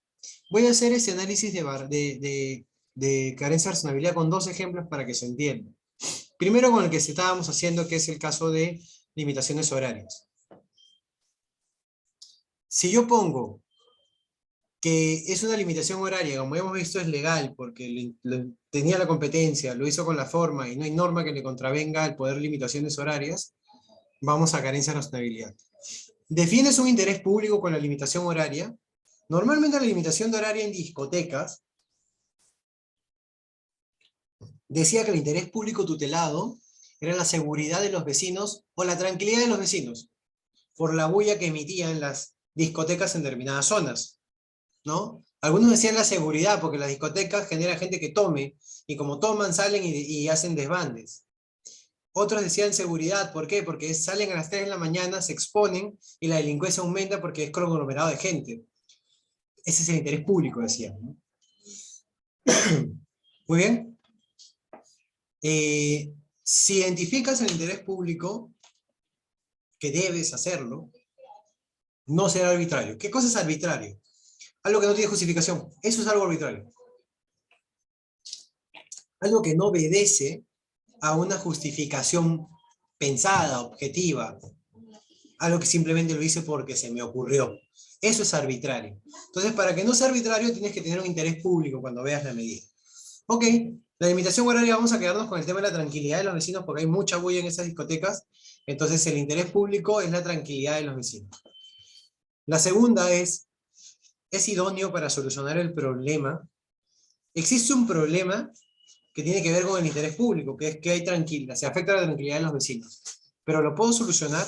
Speaker 2: Voy a hacer ese análisis de carencia de razonabilidad con 2 ejemplos para que se entienda. Primero con el que estábamos haciendo, que es el caso de limitaciones horarias. Si yo pongo que es una limitación horaria, como hemos visto es legal, porque tenía la competencia, lo hizo con la forma, y no hay norma que le contravenga el poder limitaciones horarias, vamos a carencia de razonabilidad. Defines un interés público con la limitación horaria. Normalmente la limitación de horaria en discotecas decía que el interés público tutelado era la seguridad de los vecinos o la tranquilidad de los vecinos por la bulla que emitían las discotecas en determinadas zonas, ¿no? Algunos decían la seguridad porque las discotecas generan gente que tome y como toman salen y hacen desbandes. Otros decían seguridad, ¿por qué? Porque salen a las 3 de la mañana, se exponen y la delincuencia aumenta porque es conglomerado de gente. Ese es el interés público, decían, ¿no? Muy bien. Si identificas el interés público, que debes hacerlo, no será arbitrario. ¿Qué cosa es arbitrario? Algo que no tiene justificación. Eso es algo arbitrario. Algo que no obedece a una justificación pensada, objetiva. Algo que simplemente lo hice porque se me ocurrió. Eso es arbitrario. Entonces, para que no sea arbitrario, tienes que tener un interés público cuando veas la medida. Ok, la limitación horaria, vamos a quedarnos con el tema de la tranquilidad de los vecinos porque hay mucha bulla en esas discotecas. Entonces, el interés público es la tranquilidad de los vecinos. La segunda es es idóneo para solucionar el problema. Existe un problema que tiene que ver con el interés público, que es que hay tranquilidad, se afecta la tranquilidad de los vecinos. Pero lo puedo solucionar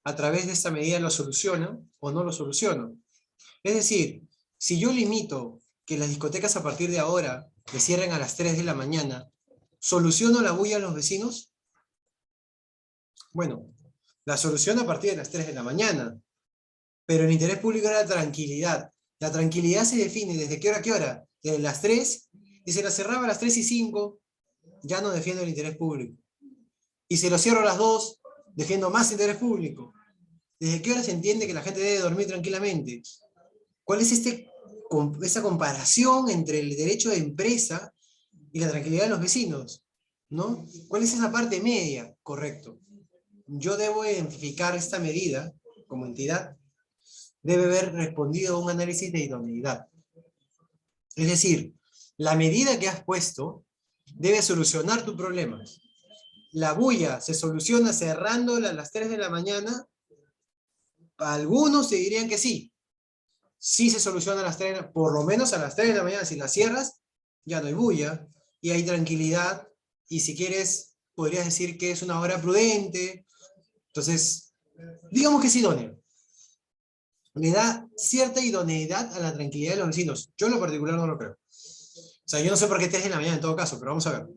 Speaker 2: a través de esta medida, lo soluciono o no lo soluciono. Es decir, si yo limito que las discotecas a partir de ahora se cierren a las 3 de la mañana, ¿soluciono la bulla a los vecinos? Bueno, la solución a partir de las 3 de la mañana, pero el interés público era la tranquilidad. La tranquilidad se define desde qué hora a qué hora, desde las 3, y se la cerraba a las 3:05, ya no defiendo el interés público. Y si lo cierro a las 2, defiendo más interés público. ¿Desde qué hora se entiende que la gente debe dormir tranquilamente? ¿Cuál es esa comparación entre el derecho de empresa y la tranquilidad de los vecinos? ¿No? ¿Cuál es esa parte media? Correcto. Yo debo identificar esta medida como entidad, debe haber respondido a un análisis de idoneidad. Es decir, la medida que has puesto debe solucionar tu problema. La bulla se soluciona cerrándola a las 3 de la mañana. Algunos te dirían que sí. Sí se soluciona a las 3, por lo menos a las 3 de la mañana. Si la cierras, ya no hay bulla y hay tranquilidad. Y si quieres, podrías decir que es una hora prudente. Entonces, digamos que es idóneo. Le da cierta idoneidad a la tranquilidad de los vecinos. Yo en lo particular no lo creo. O sea, yo no sé por qué 3 de la mañana en todo caso, pero vamos a ver.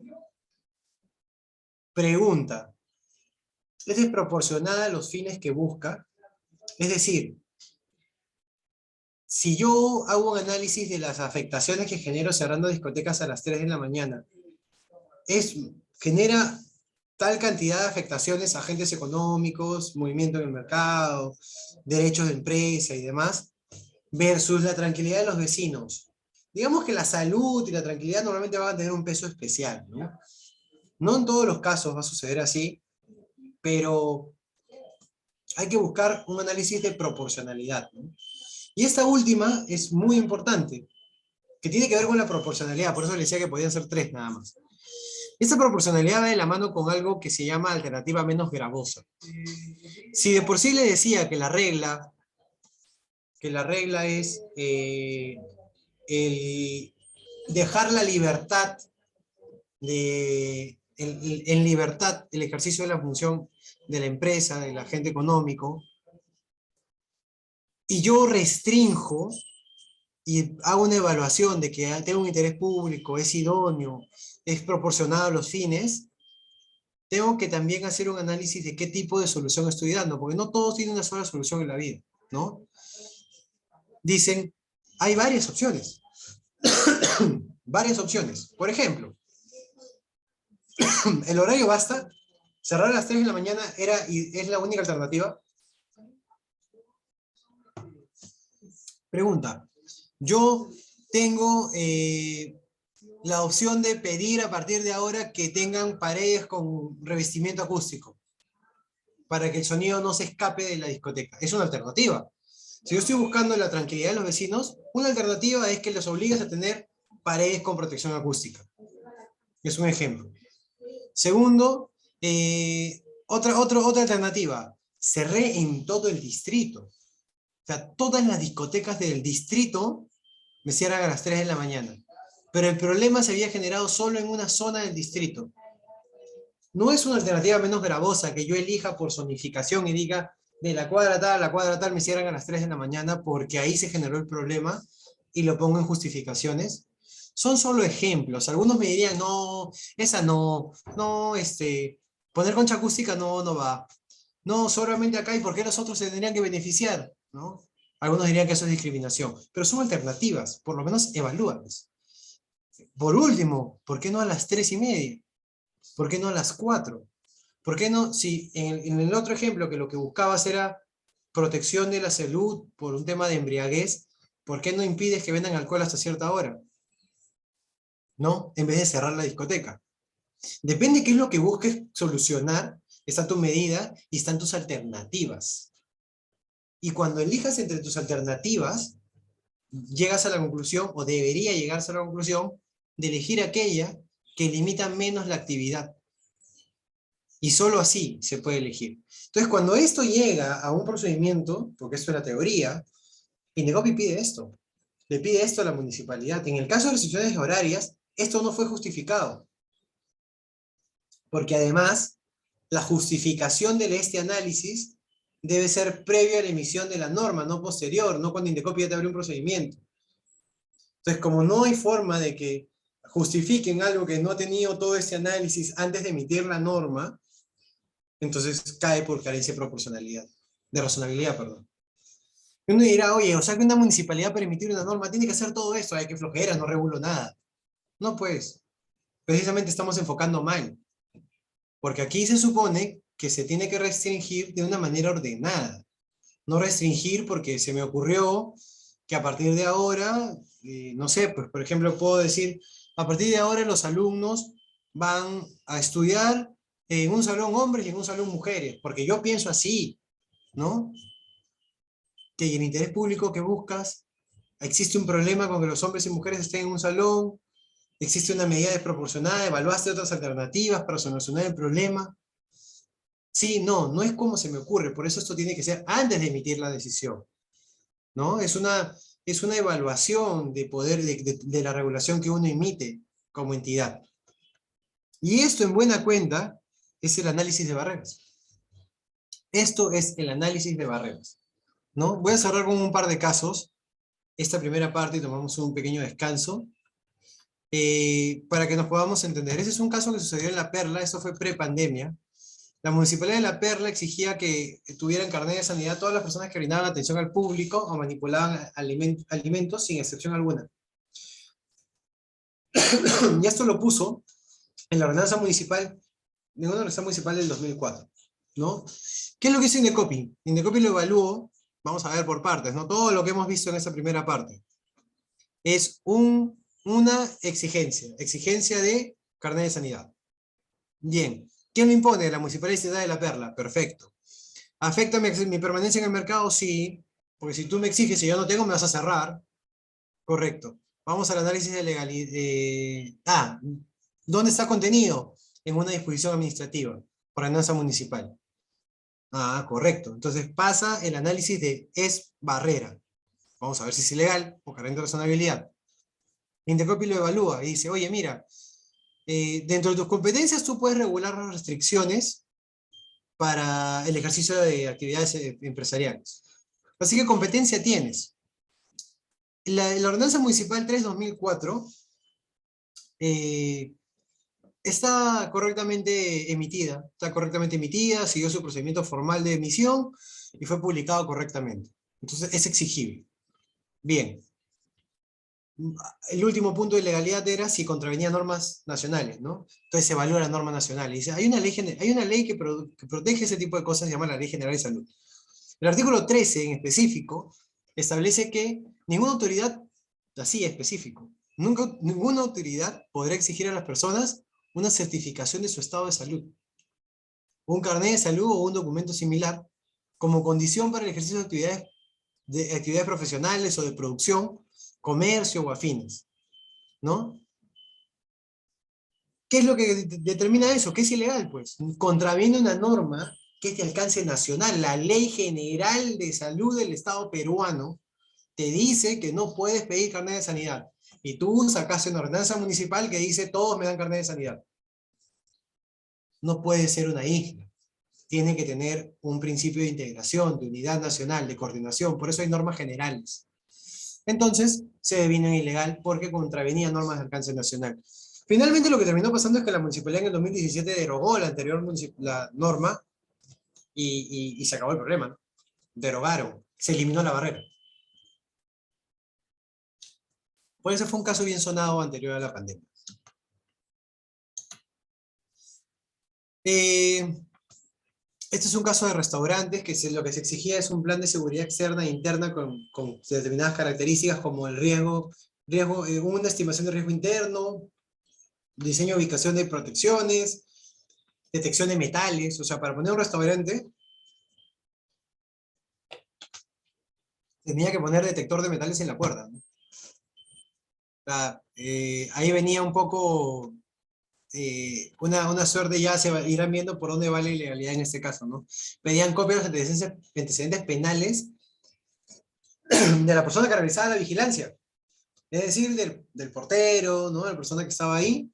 Speaker 2: Pregunta. ¿Es desproporcionada a los fines que busca? Es decir, si yo hago un análisis de las afectaciones que genero cerrando discotecas a las 3 de la mañana, genera tal cantidad de afectaciones a agentes económicos, movimiento en el mercado, derechos de empresa y demás, versus la tranquilidad de los vecinos. Digamos que la salud y la tranquilidad normalmente van a tener un peso especial, ¿no? No en todos los casos va a suceder así, pero hay que buscar un análisis de proporcionalidad, ¿no? Y esta última es muy importante, que tiene que ver con la proporcionalidad, por eso le decía que podían ser 3 nada más. Esta proporcionalidad va de la mano con algo que se llama alternativa menos gravosa. Si de por sí le decía que la regla es el dejar la libertad en libertad el ejercicio de la función de la empresa, del agente económico, y yo restrinjo y hago una evaluación de que tengo un interés público, es idóneo, es proporcionado a los fines, tengo que también hacer un análisis de qué tipo de solución estoy dando, porque no todos tienen una sola solución en la vida, ¿no? Dicen, hay varias opciones. Varias opciones. Por ejemplo, el horario basta, cerrar a las 3 de la mañana es la única alternativa. Pregunta, yo tengo la opción de pedir a partir de ahora que tengan paredes con revestimiento acústico para que el sonido no se escape de la discoteca. Es una alternativa. Si yo estoy buscando la tranquilidad de los vecinos, una alternativa es que los obligues a tener paredes con protección acústica. Es un ejemplo. Segundo, otra alternativa, cerré en todo el distrito. O sea, todas las discotecas del distrito me cierran a las 3 de la mañana. Pero el problema se había generado solo en una zona del distrito. No es una alternativa menos gravosa que yo elija por zonificación y diga de la cuadra tal a la cuadra tal me cierran a las 3 de la mañana porque ahí se generó el problema y lo pongo en justificaciones. Son solo ejemplos. Algunos me dirían, no, esa no, poner concha acústica no va. No, solamente acá, ¿y por qué los otros se tendrían que beneficiar? ¿No? Algunos dirían que eso es discriminación, pero son alternativas, por lo menos evalúalas. Por último, ¿por qué no a las 3:30? ¿Por qué no a las 4? ¿Por qué no, si en el otro ejemplo que lo que buscabas era protección de la salud por un tema de embriaguez, ¿por qué no impides que vendan alcohol hasta cierta hora? ¿No? En vez de cerrar la discoteca. Depende de qué es lo que busques solucionar, está tu medida y están tus alternativas. Y cuando elijas entre tus alternativas, llegas a la conclusión, o debería llegarse a la conclusión, de elegir aquella que limita menos la actividad. Y solo así se puede elegir. Entonces, cuando esto llega a un procedimiento, porque esto es la teoría, Indecopy pide esto. le pide esto a la municipalidad. En el caso de restricciones horarias, esto no fue justificado. Porque además, la justificación de este análisis debe ser previo a la emisión de la norma, no posterior, no cuando Indecopi ya te abre un procedimiento. Entonces, como no hay forma de que justifiquen algo que no ha tenido todo este análisis antes de emitir la norma, entonces cae por carencia de proporcionalidad, de razonabilidad, perdón. Y uno dirá, oye, o sea que una municipalidad para emitir una norma tiene que hacer todo esto, hay que flojera, no regulo nada. No, pues, precisamente estamos enfocando mal. Porque aquí se supone que se tiene que restringir de una manera ordenada. No restringir porque se me ocurrió que a partir de ahora, no sé, pues por ejemplo puedo decir, a partir de ahora los alumnos van a estudiar en un salón hombres y en un salón mujeres, porque yo pienso así, ¿no? Que el interés público que buscas, existe un problema con que los hombres y mujeres estén en un salón, existe una medida desproporcionada, evaluaste otras alternativas para solucionar el problema. Sí, no es como se me ocurre, por eso esto tiene que ser antes de emitir la decisión, ¿no? Es una evaluación de poder de la regulación que uno emite como entidad. Y esto en buena cuenta es el análisis de barreras. Esto es el análisis de barreras, ¿no? Voy a cerrar con un par de casos, esta primera parte y tomamos un pequeño descanso, para que nos podamos entender. Ese es un caso que sucedió en La Perla, esto fue pre-pandemia. La Municipalidad de La Perla exigía que tuvieran carnet de sanidad todas las personas que brindaban atención al público o manipulaban alimentos sin excepción alguna. Y esto lo puso en la ordenanza municipal, en una ordenanza municipal del 2004, ¿no? ¿Qué es lo que hizo Indecopi? Indecopi lo evaluó, vamos a ver por partes, ¿no? Todo lo que hemos visto en esa primera parte. Es una exigencia de carnet de sanidad. Bien, ¿quién lo impone? La Municipalidad de La Perla, perfecto. ¿Afecta mi permanencia en el mercado? Sí, porque si tú me exiges y yo no tengo, me vas a cerrar. Correcto. Vamos al análisis de legalidad. ¿Dónde está contenido? En una disposición administrativa, por ordenanza municipal. Correcto. Entonces pasa el análisis de es barrera. Vamos a ver si es ilegal o carente de razonabilidad. Indecopi lo evalúa y dice, oye, mira, dentro de tus competencias tú puedes regular las restricciones para el ejercicio de actividades empresariales. Así que competencia tienes. La ordenanza municipal 3/2004 está correctamente emitida, siguió su procedimiento formal de emisión y fue publicado correctamente. Entonces es exigible. Bien. El último punto de legalidad era si contravenía normas nacionales, ¿no? Entonces se evalúa la norma nacional y dice, hay una ley que protege ese tipo de cosas, se llama la Ley General de Salud. El artículo 13 en específico establece que ninguna autoridad, así específico, ninguna autoridad podrá exigir a las personas una certificación de su estado de salud, un carnet de salud o un documento similar, como condición para el ejercicio de actividades profesionales o de producción, comercio o afines, ¿no? ¿Qué es lo que determina eso? ¿Qué es ilegal? Pues contraviene una norma que es de alcance nacional. La Ley General de Salud del Estado peruano te dice que no puedes pedir carnet de sanidad. Y tú sacaste una ordenanza municipal que dice todos me dan carnet de sanidad. No puede ser una isla. Tiene que tener un principio de integración, de unidad nacional, de coordinación. Por eso hay normas generales. Entonces, se devino ilegal porque contravenía normas de alcance nacional. Finalmente, lo que terminó pasando es que la municipalidad en el 2017 derogó la anterior norma y se acabó el problema, ¿no? Derogaron, se eliminó la barrera. Por eso fue un caso bien sonado anterior a la pandemia. Este es un caso de restaurantes que lo que se exigía es un plan de seguridad externa e interna con determinadas características como el riesgo, una estimación de riesgo interno, diseño de ubicación de protecciones, detección de metales. O sea, para poner un restaurante tenía que poner detector de metales en la puerta, ¿no? O sea, ahí venía un poco una suerte, ya irán viendo por dónde va la ilegalidad en este caso, ¿no? Pedían copias de los antecedentes penales de la persona que realizaba la vigilancia. Es decir, del portero, ¿no? La persona que estaba ahí,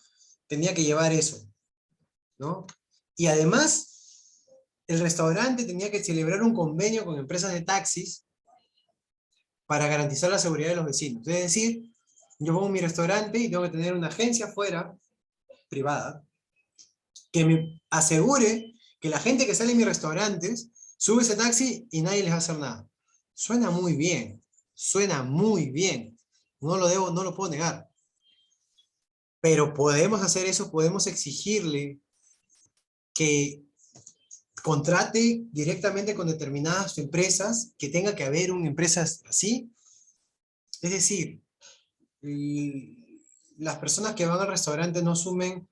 Speaker 2: tenía que llevar eso, ¿no? Y además, el restaurante tenía que celebrar un convenio con empresas de taxis para garantizar la seguridad de los vecinos. Es decir, yo pongo mi restaurante y tengo que tener una agencia afuera, privada, que me asegure que la gente que sale de mis restaurantes sube ese taxi y nadie les va a hacer nada. Suena muy bien, suena muy bien. No lo puedo negar. Pero podemos hacer eso, podemos exigirle que contrate directamente con determinadas empresas, que tenga que haber una empresa así. Es decir, las personas que van al restaurante no asumen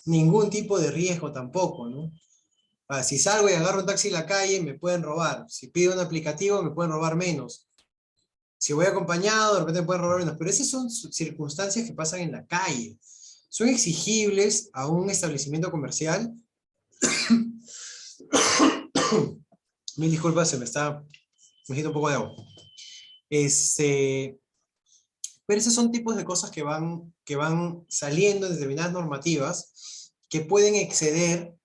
Speaker 2: ningún tipo de riesgo tampoco, ¿no? Si salgo y agarro un taxi en la calle, me pueden robar. Si pido un aplicativo, me pueden robar menos. Si voy acompañado, de repente me pueden robar menos. Pero esas son circunstancias que pasan en la calle. Son exigibles a un establecimiento comercial. Mil disculpas, me siento un poco de agua. Pero esos son tipos de cosas que van saliendo en determinadas normativas que pueden exceder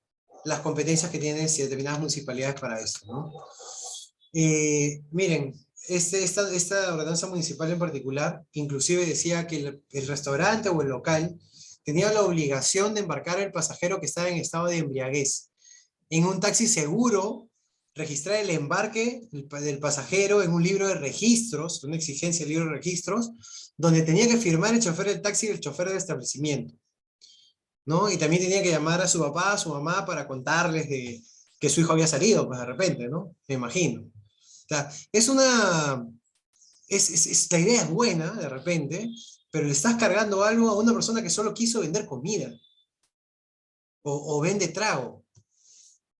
Speaker 2: las competencias que tienen determinadas municipalidades para esto, ¿no? Miren, esta ordenanza municipal en particular, inclusive decía que el restaurante o el local tenía la obligación de embarcar al pasajero que estaba en estado de embriaguez. En un taxi seguro, registrar el embarque del pasajero en un libro de registros, una exigencia del libro de registros, donde tenía que firmar el chofer del taxi y el chofer del establecimiento, ¿no? Y también tenía que llamar a su papá, a su mamá, para contarles que su hijo había salido, pues de repente, ¿no? Me imagino. O sea, la idea es buena, de repente, pero le estás cargando algo a una persona que solo quiso vender comida, o vende trago,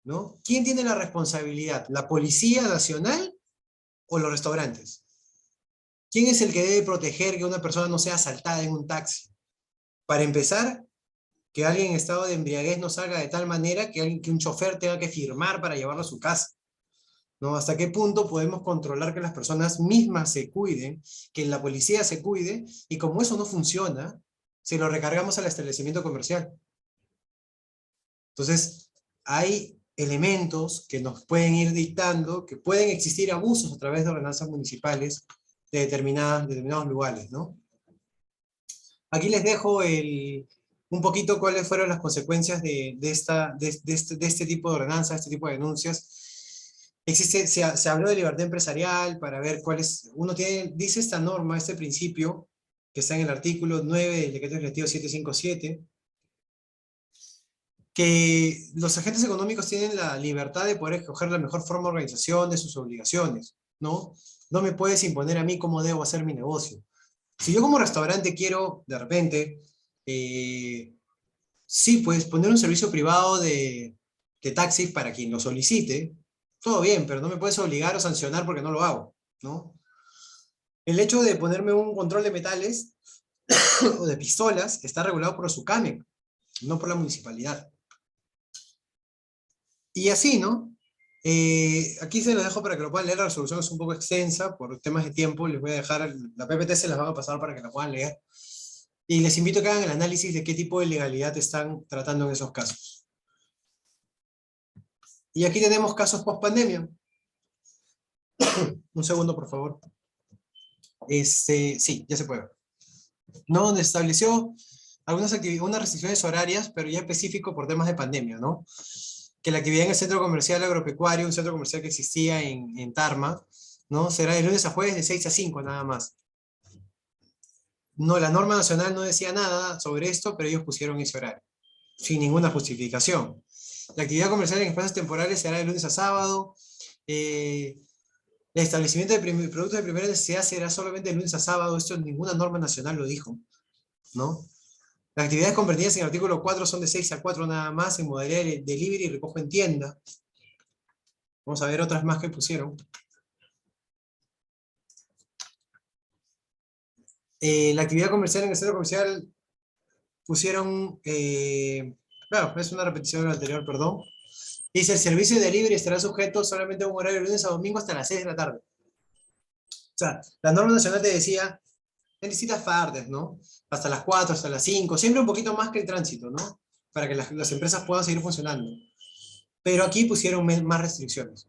Speaker 2: ¿no? ¿Quién tiene la responsabilidad? ¿La Policía Nacional o los restaurantes? ¿Quién es el que debe proteger que una persona no sea asaltada en un taxi? Para empezar, que alguien en estado de embriaguez no salga de tal manera que un chofer tenga que firmar para llevarlo a su casa, ¿no? ¿Hasta qué punto podemos controlar que las personas mismas se cuiden, que la policía se cuide, y como eso no funciona, se lo recargamos al establecimiento comercial? Entonces, hay elementos que nos pueden ir dictando que pueden existir abusos a través de ordenanzas municipales de determinados lugares, ¿no? Aquí les dejo un poquito cuáles fueron las consecuencias de este tipo de ordenanzas, este tipo de denuncias. Se habló de libertad empresarial para ver cuáles, dice esta norma, este principio, que está en el artículo 9 del Decreto Legislativo 757, que los agentes económicos tienen la libertad de poder escoger la mejor forma de organización de sus obligaciones, ¿no? No me puedes imponer a mí cómo debo hacer mi negocio. Si yo como restaurante quiero, de repente, sí, pues poner un servicio privado de taxis para quien lo solicite, todo bien, pero no me puedes obligar o sancionar porque no lo hago, ¿no? El hecho de ponerme un control de metales o de pistolas está regulado por SUCAMEC, no por la municipalidad. Y así, ¿no? Aquí se los dejo para que lo puedan leer. La resolución es un poco extensa por temas de tiempo. Les voy a dejar, la PPT se las va a pasar para que la puedan leer. Y les invito a que hagan el análisis de qué tipo de legalidad están tratando en esos casos. Y aquí tenemos casos post pandemia. Un segundo, por favor. Sí, ya se puede ver. ¿No? Donde estableció unas restricciones horarias, pero ya específico por temas de pandemia, ¿no? Que la actividad en el centro comercial agropecuario, un centro comercial que existía en Tarma, ¿no? Será de lunes a jueves de 6 a 5 nada más. No, la norma nacional no decía nada sobre esto, pero ellos pusieron ese horario, sin ninguna justificación. La actividad comercial en espacios temporales será de lunes a sábado. El establecimiento de productos de primera necesidad será solamente de lunes a sábado. Esto ninguna norma nacional lo dijo, ¿no? Las actividades comprendidas en el artículo 4 son de 6 a 4 nada más, en modalidad de delivery y recojo en tienda. Vamos a ver otras más que pusieron. La actividad comercial en el centro comercial pusieron, claro, es una repetición de lo anterior, perdón. Dice, el servicio de delivery estará sujeto solamente a un horario de lunes a domingo hasta las 6 de la tarde. O sea, la norma nacional te decía, en distintas partes, ¿no? Hasta las 4, hasta las 5, siempre un poquito más que el tránsito, ¿no? Para que las empresas puedan seguir funcionando. Pero aquí pusieron más restricciones.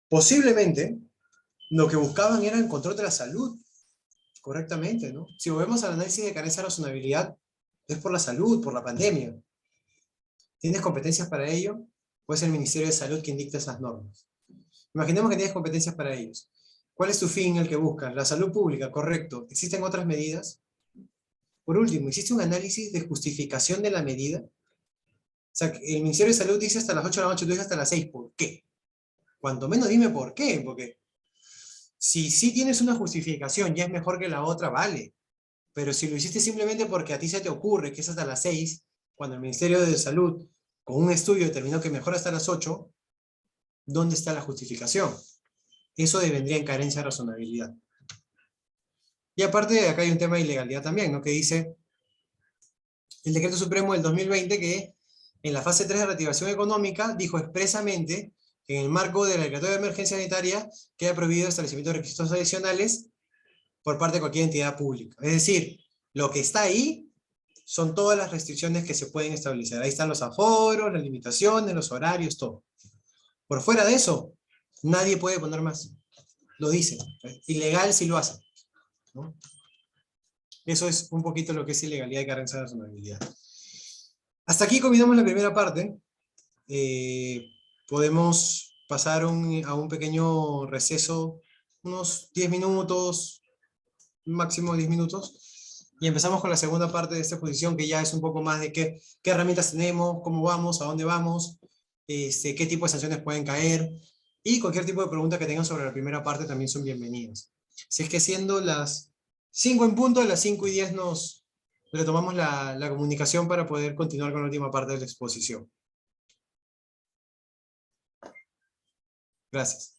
Speaker 2: Posiblemente lo que buscaban era el control de la salud, correctamente, ¿no? Si volvemos al análisis de carencia de razonabilidad, es por la salud, por la pandemia. ¿Tienes competencias para ello? ¿O es el Ministerio de Salud quien dicta esas normas? Imaginemos que tienes competencias para ellos. ¿Cuál es tu fin, el que buscas? La salud pública, correcto. ¿Existen otras medidas? Por último, ¿existe un análisis de justificación de la medida? O sea, el Ministerio de Salud dice hasta las 8 de la noche, tú dices hasta las 6. ¿Por qué? Cuanto menos dime por qué, porque si sí tienes una justificación y es mejor que la otra, vale. Pero si lo hiciste simplemente porque a ti se te ocurre que es hasta las 6, cuando el Ministerio de Salud, con un estudio, determinó que mejor hasta las 8, ¿dónde está la justificación? Eso devendría en carencia de razonabilidad. Y aparte, acá hay un tema de ilegalidad también, ¿no? Que dice el Decreto Supremo del 2020 que en la fase 3 de reactivación económica dijo expresamente que en el marco de la declaratoria de emergencia sanitaria queda prohibido el establecimiento de requisitos adicionales por parte de cualquier entidad pública. Es decir, lo que está ahí son todas las restricciones que se pueden establecer. Ahí están los aforos, las limitaciones, los horarios, todo. Por fuera de eso, nadie puede poner más. Lo dice. Ilegal si lo hace, ¿no? Eso es un poquito lo que es ilegalidad y carencia de razonabilidad. Hasta aquí combinamos la primera parte. Podemos pasar a un pequeño receso, unos 10 minutos, máximo 10 minutos, y empezamos con la segunda parte de esta exposición, que ya es un poco más de qué herramientas tenemos, cómo vamos, a dónde vamos, qué tipo de sanciones pueden caer, y cualquier tipo de pregunta que tengan sobre la primera parte también son bienvenidas. Si es que siendo las 5 en punto, a las 5:10 nos retomamos la comunicación para poder continuar con la última parte de la exposición. Gracias.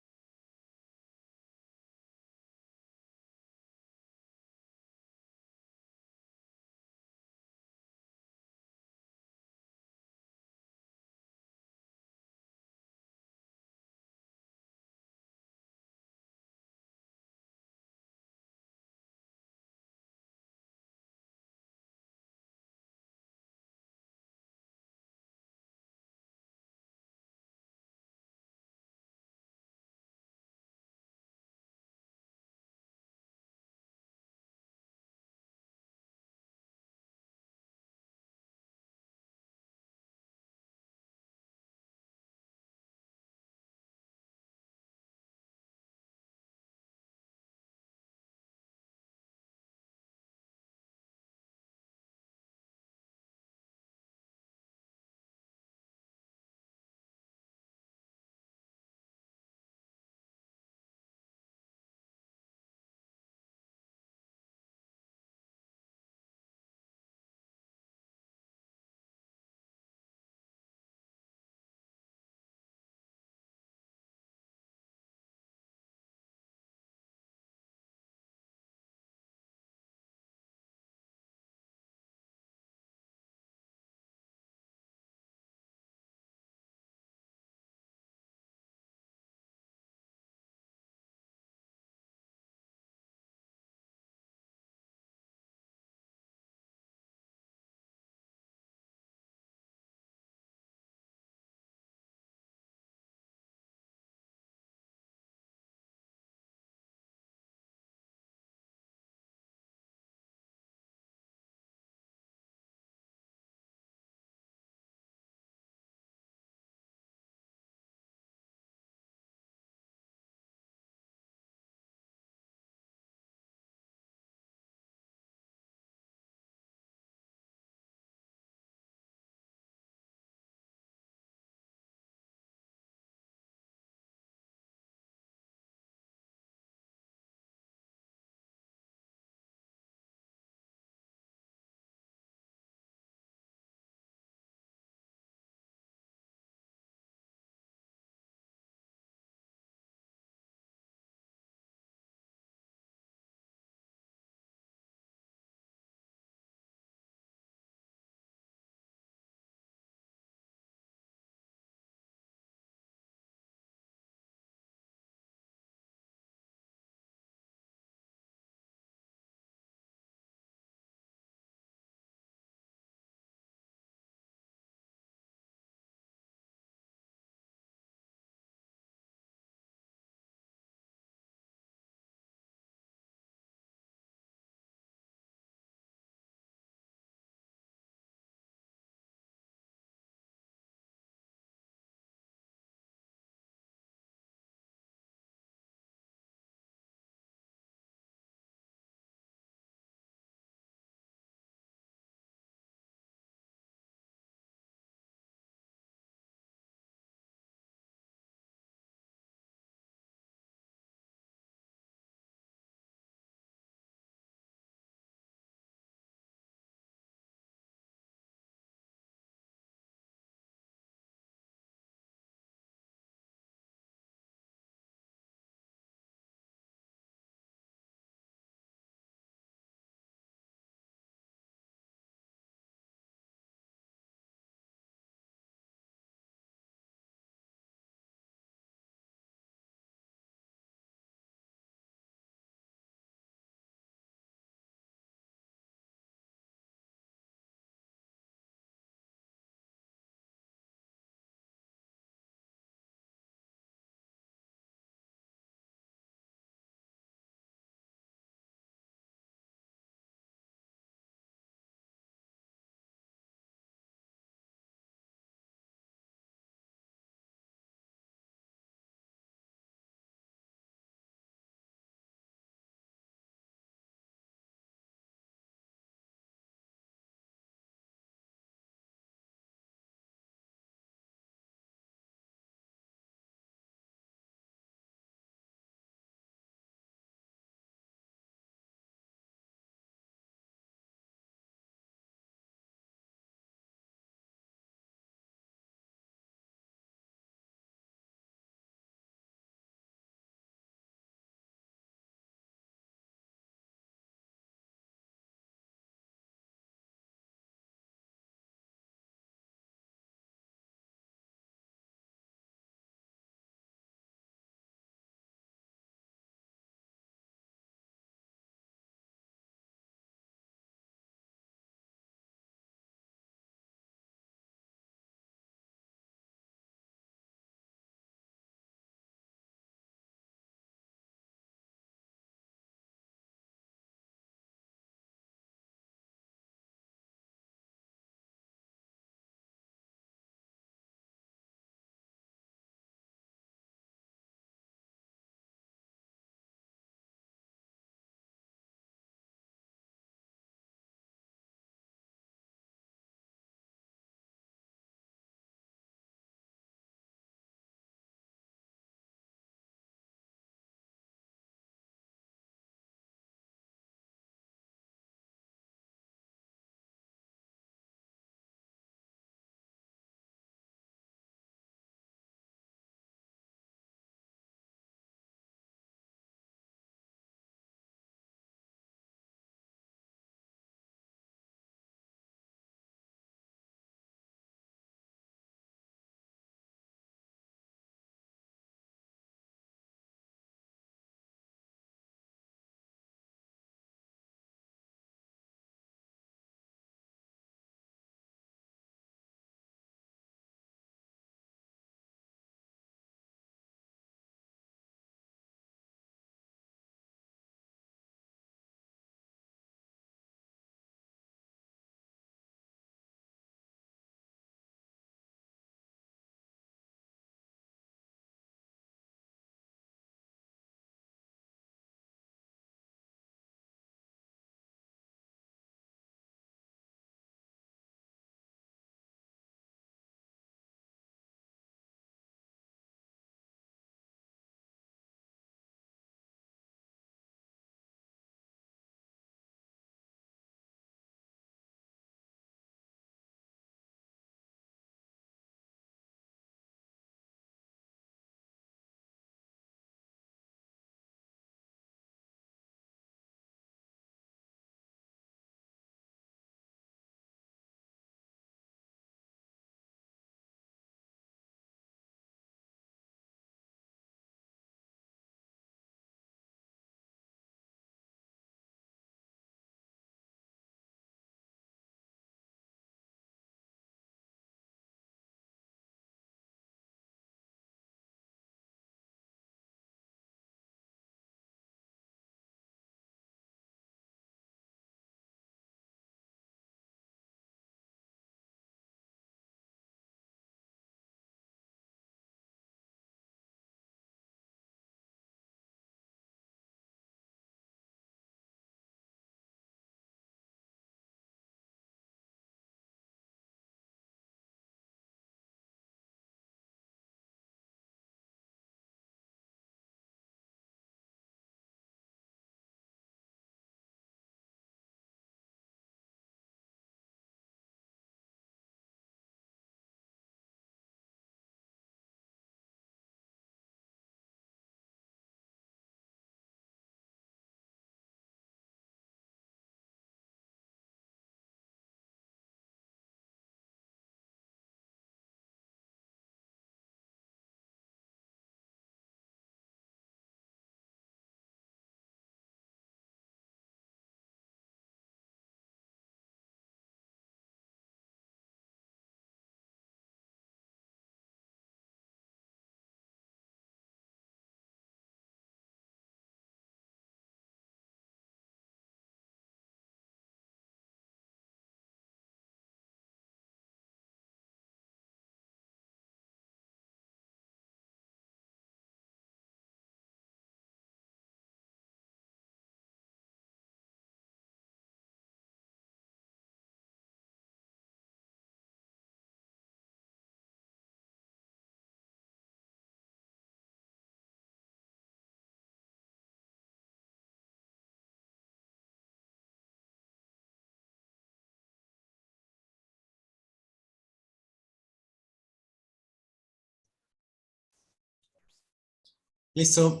Speaker 2: Listo.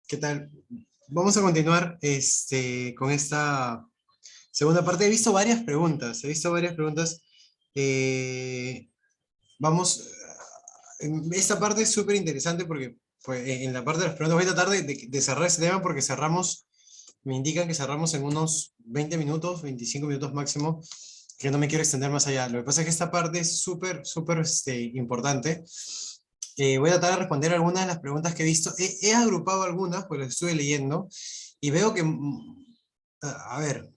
Speaker 2: ¿Qué tal? Vamos a continuar con esta segunda parte. He visto varias preguntas. Eh, vamos, esta parte es súper interesante porque pues, en la parte de las preguntas voy a tratar de cerrar ese tema porque me indican que cerramos en unos 20 minutos, 25 minutos máximo, que no me quiero extender más allá. Lo que pasa es que esta parte es súper importante. Voy a tratar de responder algunas de las preguntas que he visto. He agrupado algunas, pues las estuve leyendo, y veo que, a ver,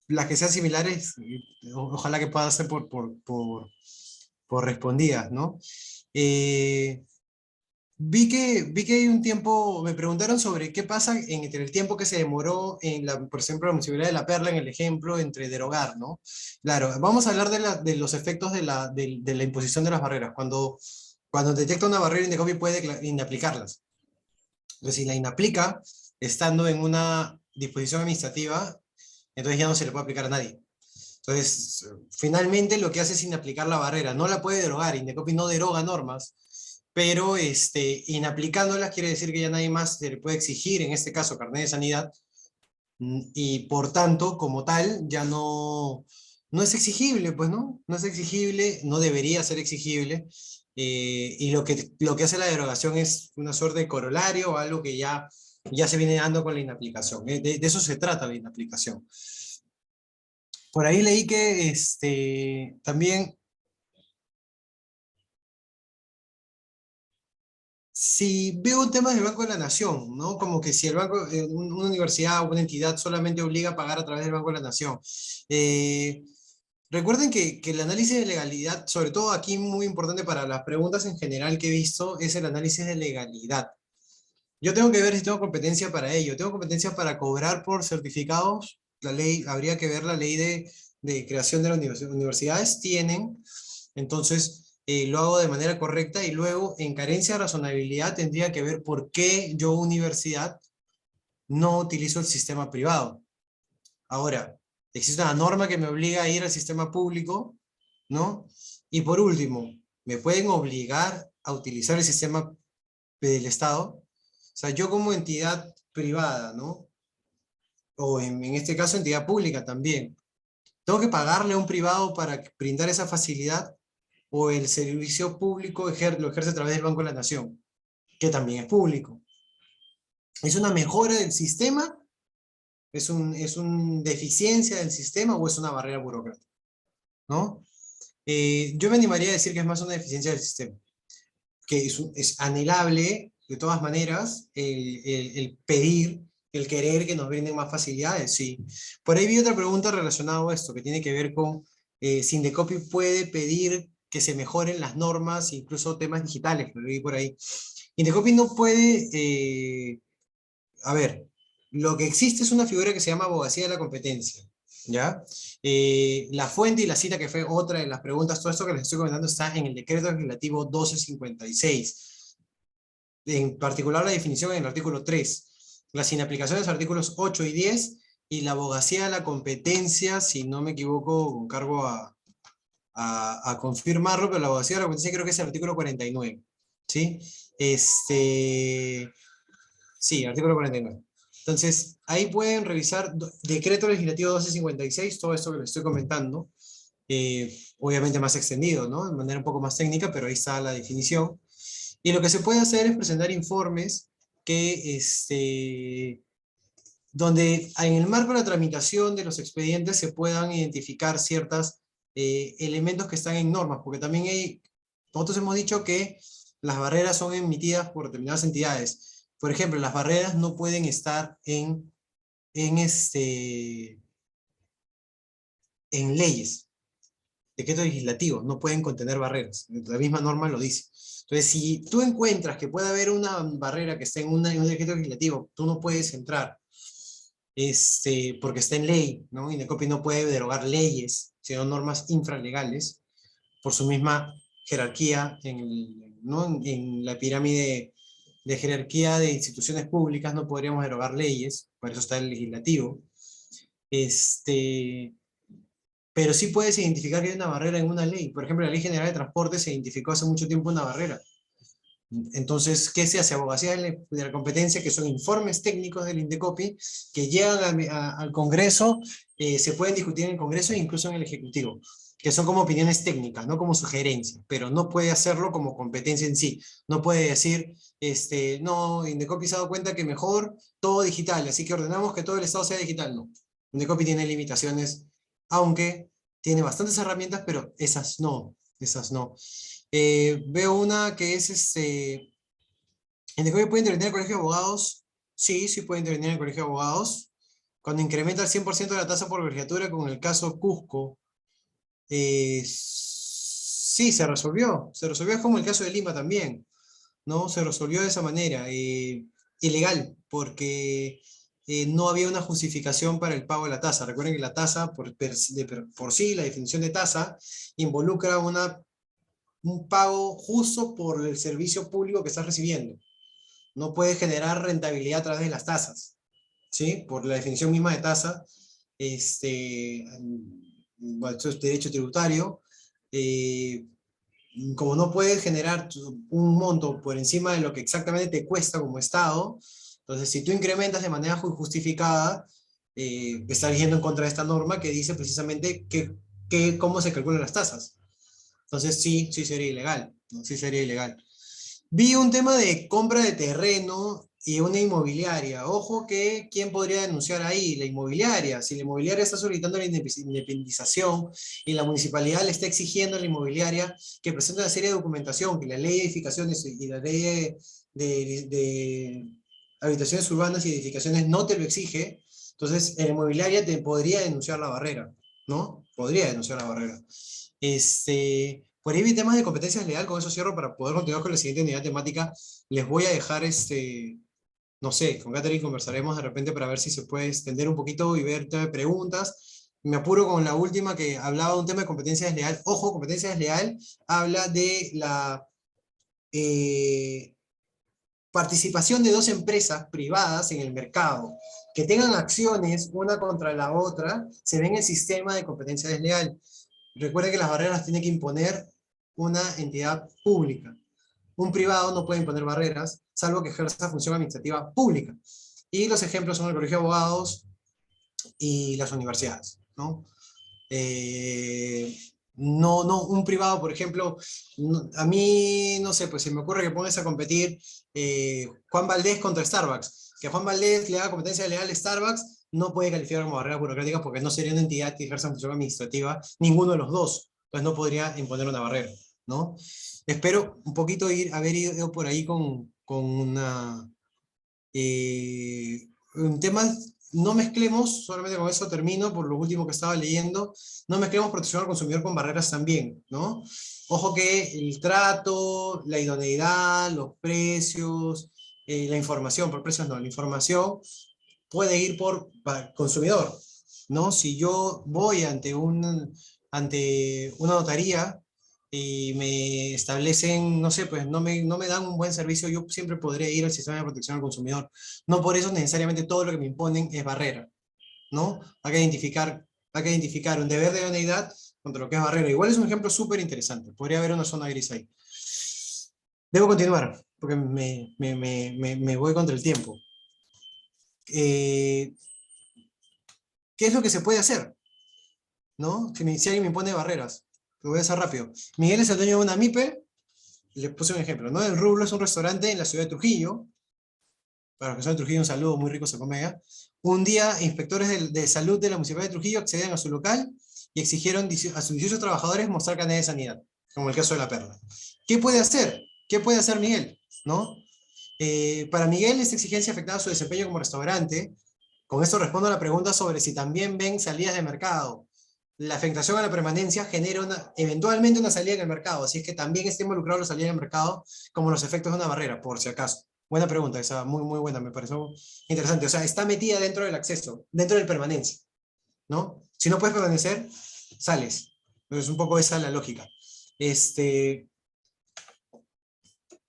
Speaker 2: las que sean similares, ojalá que pueda ser por respondidas, ¿no? Eh, vi que hay un tiempo, me preguntaron sobre qué pasa entre el tiempo que se demoró por ejemplo, la municipalidad de La Perla, en el ejemplo, entre derogar, ¿no? Claro, vamos a hablar de los efectos de la imposición de las barreras. Cuando detecta una barrera, Indecopi puede inaplicarlas. Entonces, si la inaplica, estando en una disposición administrativa, entonces ya no se le puede aplicar a nadie. Entonces, finalmente lo que hace es inaplicar la barrera. No la puede derogar, Indecopi no deroga normas, pero inaplicándolas quiere decir que ya nadie más se le puede exigir, en este caso, carnet de sanidad, y por tanto, como tal, ya no es exigible, pues, ¿no? No es exigible, no debería ser exigible, y lo que hace la derogación es una suerte de corolario o algo que ya se viene dando con la inaplicación. De eso se trata la inaplicación. Por ahí leí que también, si veo temas del Banco de la Nación, ¿no? Como que si el banco, una universidad o una entidad solamente obliga a pagar a través del Banco de la Nación. Eh, Recuerden que el análisis de legalidad, sobre todo aquí muy importante para las preguntas en general que he visto, es el análisis de legalidad. Yo tengo que ver si tengo competencia para ello. ¿Tengo competencia para cobrar por certificados? La ley, habría que ver la ley de creación de las universidades. Tienen, entonces lo hago de manera correcta y luego en carencia de razonabilidad tendría que ver por qué yo, universidad, no utilizo el sistema privado. Ahora, existe una norma que me obliga a ir al sistema público, ¿no? Y por último, ¿me pueden obligar a utilizar el sistema del Estado? O sea, yo como entidad privada, ¿no? O en este caso entidad pública también, ¿tengo que pagarle a un privado para brindar esa facilidad? ¿O el servicio público lo ejerce a través del Banco de la Nación, que también es público? ¿Es una mejora del sistema? ¿Es una deficiencia del sistema o es una barrera burocrática? ¿No? Yo me animaría a decir que es más una deficiencia del sistema, que es anhelable, de todas maneras, el pedir, el querer que nos brinden más facilidades, sí. Por ahí vi otra pregunta relacionada a esto, que tiene que ver con si Indecopi puede pedir que se mejoren las normas, incluso temas digitales, que lo vi por ahí. Indecopi no puede, a ver, lo que existe es una figura que se llama abogacía de la competencia, ¿ya? La fuente y la cita, que fue otra de las preguntas, todo esto que les estoy comentando está en el decreto legislativo 1256, en particular la definición en el artículo 3, las inaplicaciones artículos 8 y 10, y la abogacía de la competencia, si no me equivoco, con cargo a confirmarlo, pero la abogacía de la competencia creo que es el artículo 49, ¿sí? Sí, artículo 49. Entonces, ahí pueden revisar decreto legislativo 1256, todo esto que les estoy comentando, obviamente más extendido, ¿no? De manera un poco más técnica, pero ahí está la definición. Y lo que se puede hacer es presentar informes que, donde en el marco de la tramitación de los expedientes se puedan identificar ciertos elementos que están en normas, porque también nosotros hemos dicho que las barreras son emitidas por determinadas entidades. Por ejemplo, las barreras no pueden estar en leyes, decretos legislativos, no pueden contener barreras. La misma norma lo dice. Entonces, si tú encuentras que puede haber una barrera que esté en un decreto legislativo, tú no puedes entrar, porque está en ley, ¿no? Indecopi no puede derogar leyes, sino normas infralegales, por su misma jerarquía, ¿no? En la pirámide de jerarquía de instituciones públicas no podríamos derogar leyes, por eso está el legislativo. pero sí puedes identificar que hay una barrera en una ley. Por ejemplo, la Ley General de Transporte se identificó hace mucho tiempo una barrera. Entonces, ¿qué se hace? Abogacía de la competencia, que son informes técnicos del INDECOPI, que llegan al Congreso, se pueden discutir en el Congreso e incluso en el Ejecutivo, que son como opiniones técnicas, no como sugerencias, pero no puede hacerlo como competencia en sí. No puede decir, no, INDECOPI se ha dado cuenta que mejor todo digital, así que ordenamos que todo el Estado sea digital. No, INDECOPI tiene limitaciones, aunque tiene bastantes herramientas, pero esas no, esas no. Veo una que es, ¿INDECOPI puede intervenir en el colegio de abogados? Sí, sí puede intervenir en el colegio de abogados. Cuando incrementa el 100% de la tasa por colegiatura, con el caso Cusco, sí, se resolvió. Se resolvió, es como el caso de Lima también, ¿no? Se resolvió de esa manera. Ilegal, porque no había una justificación para el pago de la tasa. Recuerden que la tasa, por sí, la definición de tasa, involucra un pago justo por el servicio público que estás recibiendo. No puedes generar rentabilidad a través de las tasas, ¿sí? Por la definición misma de tasa, bueno, esto es derecho tributario, como no puedes generar un monto por encima de lo que exactamente te cuesta como Estado, entonces si tú incrementas de manera justificada, estás yendo en contra de esta norma que dice precisamente cómo se calculan las tasas. Entonces sí, sí sería ilegal, ¿no? Sí sería ilegal. Vi un tema de compra de terreno y una inmobiliaria. Ojo que, ¿quién podría denunciar ahí? La inmobiliaria. Si la inmobiliaria está solicitando la independización y la municipalidad le está exigiendo a la inmobiliaria que presente una serie de documentación, que la ley de edificaciones y la ley de habitaciones urbanas y edificaciones no te lo exige, entonces la inmobiliaria te podría denunciar la barrera, ¿no? Podría denunciar la barrera. Por ahí vi temas de competencia legal, con eso cierro para poder continuar con la siguiente unidad temática. Les voy a dejar, no sé, con Catherine conversaremos de repente para ver si se puede extender un poquito y ver tema de preguntas. Me apuro con la última que hablaba de un tema de competencia desleal. Ojo, competencia desleal habla de la participación de dos empresas privadas en el mercado, que tengan acciones una contra la otra, se ve en el sistema de competencia desleal. Recuerden que las barreras tiene que imponer una entidad pública. Un privado no puede imponer barreras, salvo que ejerza función administrativa pública. Y los ejemplos son el colegio de abogados y las universidades, ¿no? Un privado, por ejemplo, a mí, no sé, pues se me ocurre que pongas a competir Juan Valdés contra Starbucks. Que a Juan Valdés le haga competencia legal a Starbucks, no puede calificar como barrera burocrática porque no sería una entidad que ejerza función administrativa, ninguno de los dos. Entonces no podría imponer una barrera, ¿no? Espero un poquito haber ido por ahí con un tema. No mezclemos, solamente con eso termino, por lo último que estaba leyendo, no mezclemos protección al consumidor con barreras también, ¿no? Ojo que el trato, la idoneidad, los precios, la información, por precios no, la información puede ir por consumidor, ¿no? Si yo voy ante una notaría y me establecen, no sé, pues no me dan un buen servicio, yo siempre podría ir al sistema de protección al consumidor. No por eso necesariamente todo lo que me imponen es barrera, ¿no? Hay que identificar un deber de idoneidad contra lo que es barrera. Igual es un ejemplo súper interesante, podría haber una zona gris ahí. Debo continuar, porque me voy contra el tiempo. ¿Qué es lo que se puede hacer? ¿No? Si alguien me impone barreras, lo voy a hacer rápido. Miguel es el dueño de una MIPE, le puse un ejemplo, ¿no? El Rublo es un restaurante en la ciudad de Trujillo. Para los que son de Trujillo, un saludo, muy rico se come allá. Un día, inspectores de salud de la Municipalidad de Trujillo accedieron a su local y exigieron a sus 18 trabajadores mostrar carnet de sanidad, como el caso de La Perla. ¿Qué puede hacer? ¿Qué puede hacer Miguel? ¿No? Para Miguel, esta exigencia afectaba su desempeño como restaurante. Con esto respondo a la pregunta sobre si también ven salidas de mercado. La afectación a la permanencia genera eventualmente una salida en el mercado, así es que también está involucrado la salida en el mercado como los efectos de una barrera, por si acaso. Buena pregunta, esa muy, muy buena, me pareció interesante. O sea, está metida dentro del acceso, dentro del permanencia, ¿no? Si no puedes permanecer, sales. Es un poco esa la lógica.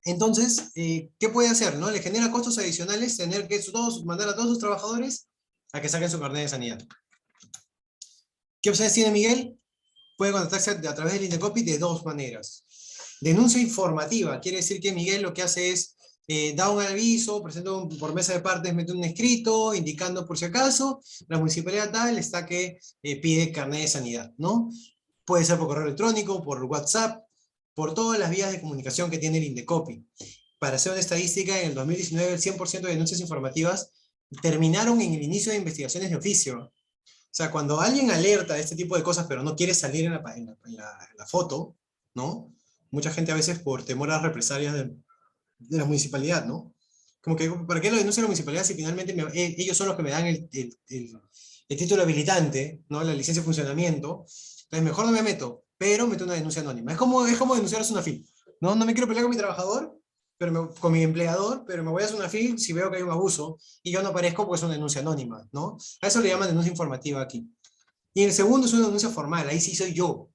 Speaker 2: Entonces, ¿qué puede hacer? ¿No? Le genera costos adicionales tener que mandar a todos sus trabajadores a que saquen su carnet de sanidad. ¿Qué opciones tiene Miguel? Puede contactarse a través del Indecopy de dos maneras. Denuncia informativa, quiere decir que Miguel lo que hace es da un aviso, presenta por mesa de partes, mete un escrito, indicando por si acaso, la municipalidad tal está que pide carnet de sanidad, ¿no? Puede ser por correo electrónico, por WhatsApp, por todas las vías de comunicación que tiene el Indecopy. Para hacer una estadística, en el 2019 el 100% de denuncias informativas terminaron en el inicio de investigaciones de oficio. O sea, cuando alguien alerta de este tipo de cosas, pero no quiere salir en la foto, ¿no? Mucha gente a veces por temor a las represalias de la municipalidad, ¿no? Como que, ¿para qué lo denuncia la municipalidad si finalmente ellos son los que me dan el título habilitante, ¿no? La licencia de funcionamiento? Entonces, mejor no me meto, pero meto una denuncia anónima. Es como denunciar a Sunafil, ¿no? No me quiero pelear con mi trabajador, con mi empleador, pero me voy a Sunafil si veo que hay un abuso y yo no aparezco porque es una denuncia anónima, ¿no? A eso le llaman denuncia informativa aquí. Y el segundo es una denuncia formal, ahí sí soy yo.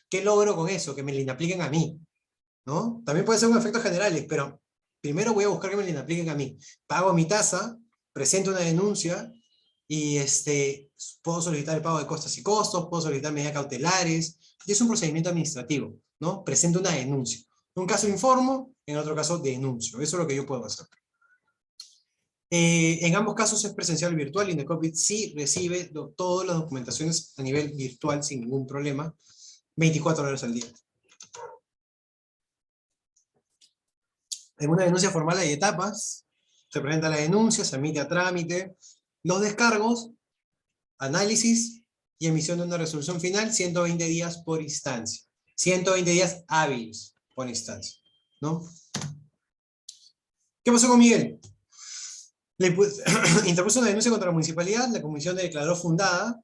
Speaker 2: ¿Qué logro con eso? Que me la apliquen a mí, ¿no? También puede ser con efectos generales, pero primero voy a buscar que me la apliquen a mí. Pago mi tasa, presento una denuncia y puedo solicitar el pago de costas y costos, puedo solicitar medidas cautelares, y es un procedimiento administrativo, ¿no? Presento una denuncia. En un caso informo, en otro caso denuncio. Eso es lo que yo puedo hacer. En ambos casos es presencial o virtual, y Indecopy sí recibe todas las documentaciones a nivel virtual sin ningún problema, 24 horas al día. En una denuncia formal hay etapas: se presenta la denuncia, se emite a trámite, los descargos, análisis y emisión de una resolución final, 120 días por instancia. 120 días hábiles por instancia, ¿no? ¿Qué pasó con Miguel? Interpuso una denuncia contra la municipalidad, la comisión le declaró fundada,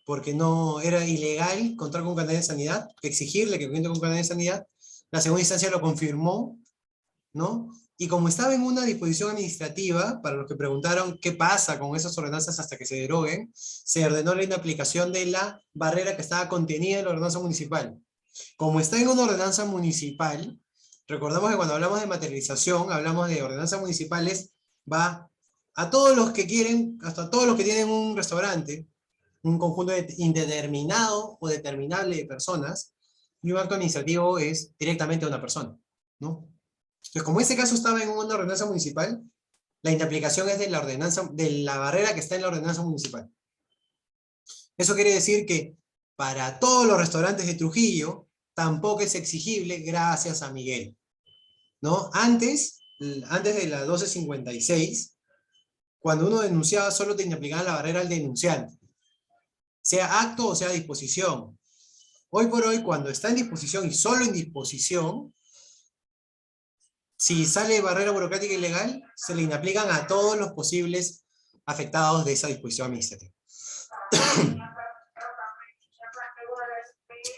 Speaker 2: porque no era ilegal contar con un carnet de sanidad, exigirle que cuente con un carnet de sanidad. La segunda instancia lo confirmó, ¿no? Y como estaba en una disposición administrativa, para los que preguntaron qué pasa con esas ordenanzas hasta que se deroguen, se ordenó la inaplicación de la barrera que estaba contenida en la ordenanza municipal. Como está en una ordenanza municipal, recordamos que cuando hablamos de materialización, hablamos de ordenanzas municipales, va a todos los que quieren, hasta todos los que tienen un restaurante, un conjunto indeterminado o determinable de personas, y un acto administrativo es directamente a una persona, ¿no? Entonces, como ese caso estaba en una ordenanza municipal, la inaplicación es de la ordenanza, de la barrera que está en la ordenanza municipal. Eso quiere decir que para todos los restaurantes de Trujillo tampoco es exigible, gracias a Miguel, ¿no? Antes de la 1256, cuando uno denunciaba, solo te inaplicaban la barrera al denunciante, sea acto o sea disposición. Hoy por hoy, cuando está en disposición y solo en disposición, si sale barrera burocrática ilegal, se le inaplican a todos los posibles afectados de esa disposición administrativa.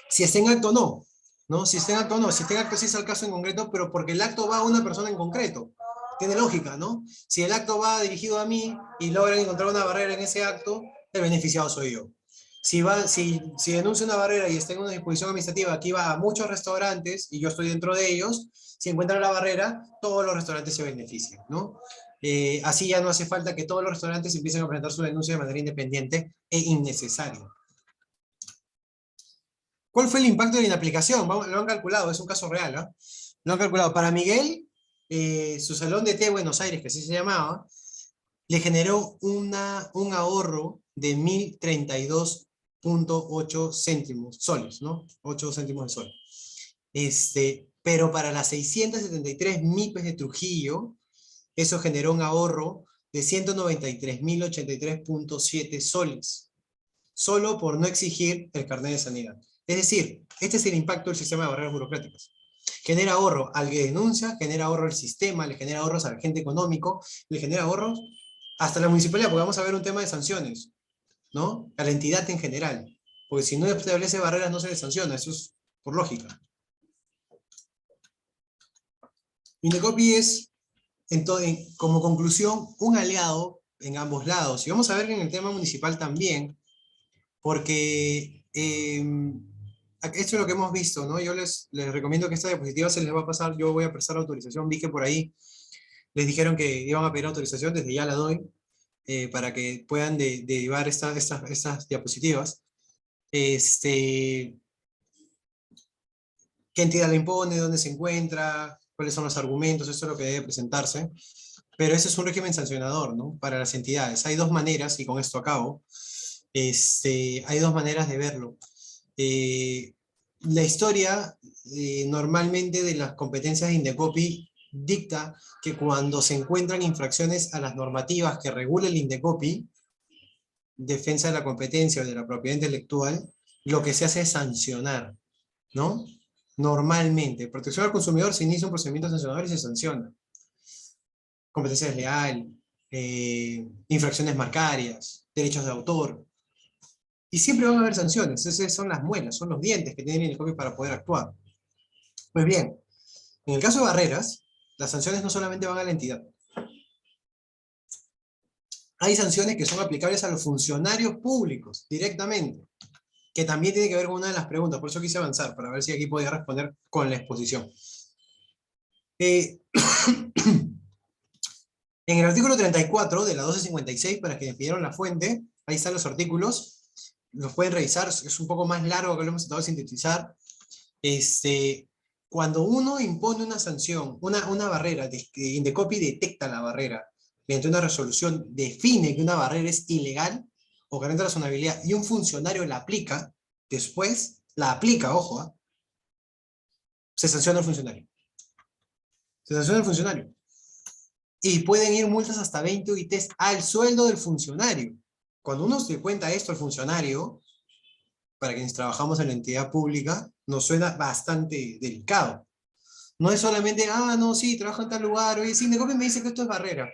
Speaker 2: Si está en acto, no. ¿No? Si está en acto, no. Si está en acto, sí es el caso en concreto, pero porque el acto va a una persona en concreto. Tiene lógica, ¿no? Si el acto va dirigido a mí y logran encontrar una barrera en ese acto, el beneficiado soy yo. Si denuncia una barrera y está en una disposición administrativa que va a muchos restaurantes y yo estoy dentro de ellos, si encuentran la barrera, todos los restaurantes se benefician, ¿no? Así ya no hace falta que todos los restaurantes empiecen a presentar su denuncia de manera independiente e innecesaria. ¿Cuál fue el impacto de la inaplicación? Lo han calculado, es un caso real, ¿eh? Lo han calculado. Para Miguel, su salón de té Buenos Aires, que así se llamaba, le generó un ahorro de 1032.8 céntimos, soles, ¿no? 8 céntimos de sol. Pero para las 673 MIPES de Trujillo, eso generó un ahorro de 193.083.7 soles, solo por no exigir el carnet de sanidad. Es decir, este es el impacto del sistema de barreras burocráticas. Genera ahorro al que denuncia, genera ahorro al sistema, le genera ahorros al agente económico, le genera ahorros hasta la municipalidad, porque vamos a ver un tema de sanciones, ¿no? A la entidad en general. Porque si no establece barreras no se le sanciona, eso es por lógica. Indecopy es, como conclusión, un aliado en ambos lados. Y vamos a ver que en el tema municipal también, porque esto es lo que hemos visto, ¿no? Yo les recomiendo que esta diapositiva se les va a pasar, yo voy a prestar autorización, vi que por ahí les dijeron que iban a pedir autorización, desde ya la doy, para que puedan derivar estas diapositivas. qué entidad la impone, dónde se encuentra, cuáles son los argumentos, eso es lo que debe presentarse. Pero ese es un régimen sancionador, ¿no? Para las entidades. Hay dos maneras, y con esto acabo, hay dos maneras de verlo. La historia normalmente de las competencias de Indecopi dicta que cuando se encuentran infracciones a las normativas que regula el Indecopi, defensa de la competencia o de la propiedad intelectual, lo que se hace es sancionar, ¿no? Normalmente, protección al consumidor, se inicia un procedimiento sancionador y se sanciona. Competencia desleal, infracciones marcarias, derechos de autor. Y siempre van a haber sanciones. Esas son las muelas, son los dientes que tienen el Indecopi para poder actuar. Pues bien, en el caso de barreras, las sanciones no solamente van a la entidad. Hay sanciones que son aplicables a los funcionarios públicos directamente, que también tiene que ver con una de las preguntas, por eso quise avanzar, para ver si aquí podía responder con la exposición. En el artículo 34 de la 1256, para quienes pidieron la fuente, ahí están los artículos, los pueden revisar, es un poco más largo que lo hemos tratado de sintetizar. Cuando uno impone una sanción, una barrera, Indecopi detecta la barrera, mediante una resolución define que una barrera es ilegal o carente de razonabilidad, y un funcionario la aplica, después la aplica, ojo, se sanciona al funcionario. Se sanciona al funcionario. Y pueden ir multas hasta 20 UITs al sueldo del funcionario. Cuando uno se cuenta esto al funcionario, para quienes trabajamos en la entidad pública, nos suena bastante delicado. No es solamente, no, sí, trabajo en tal lugar, oye, sí, Indecopi me dice que esto es barrera.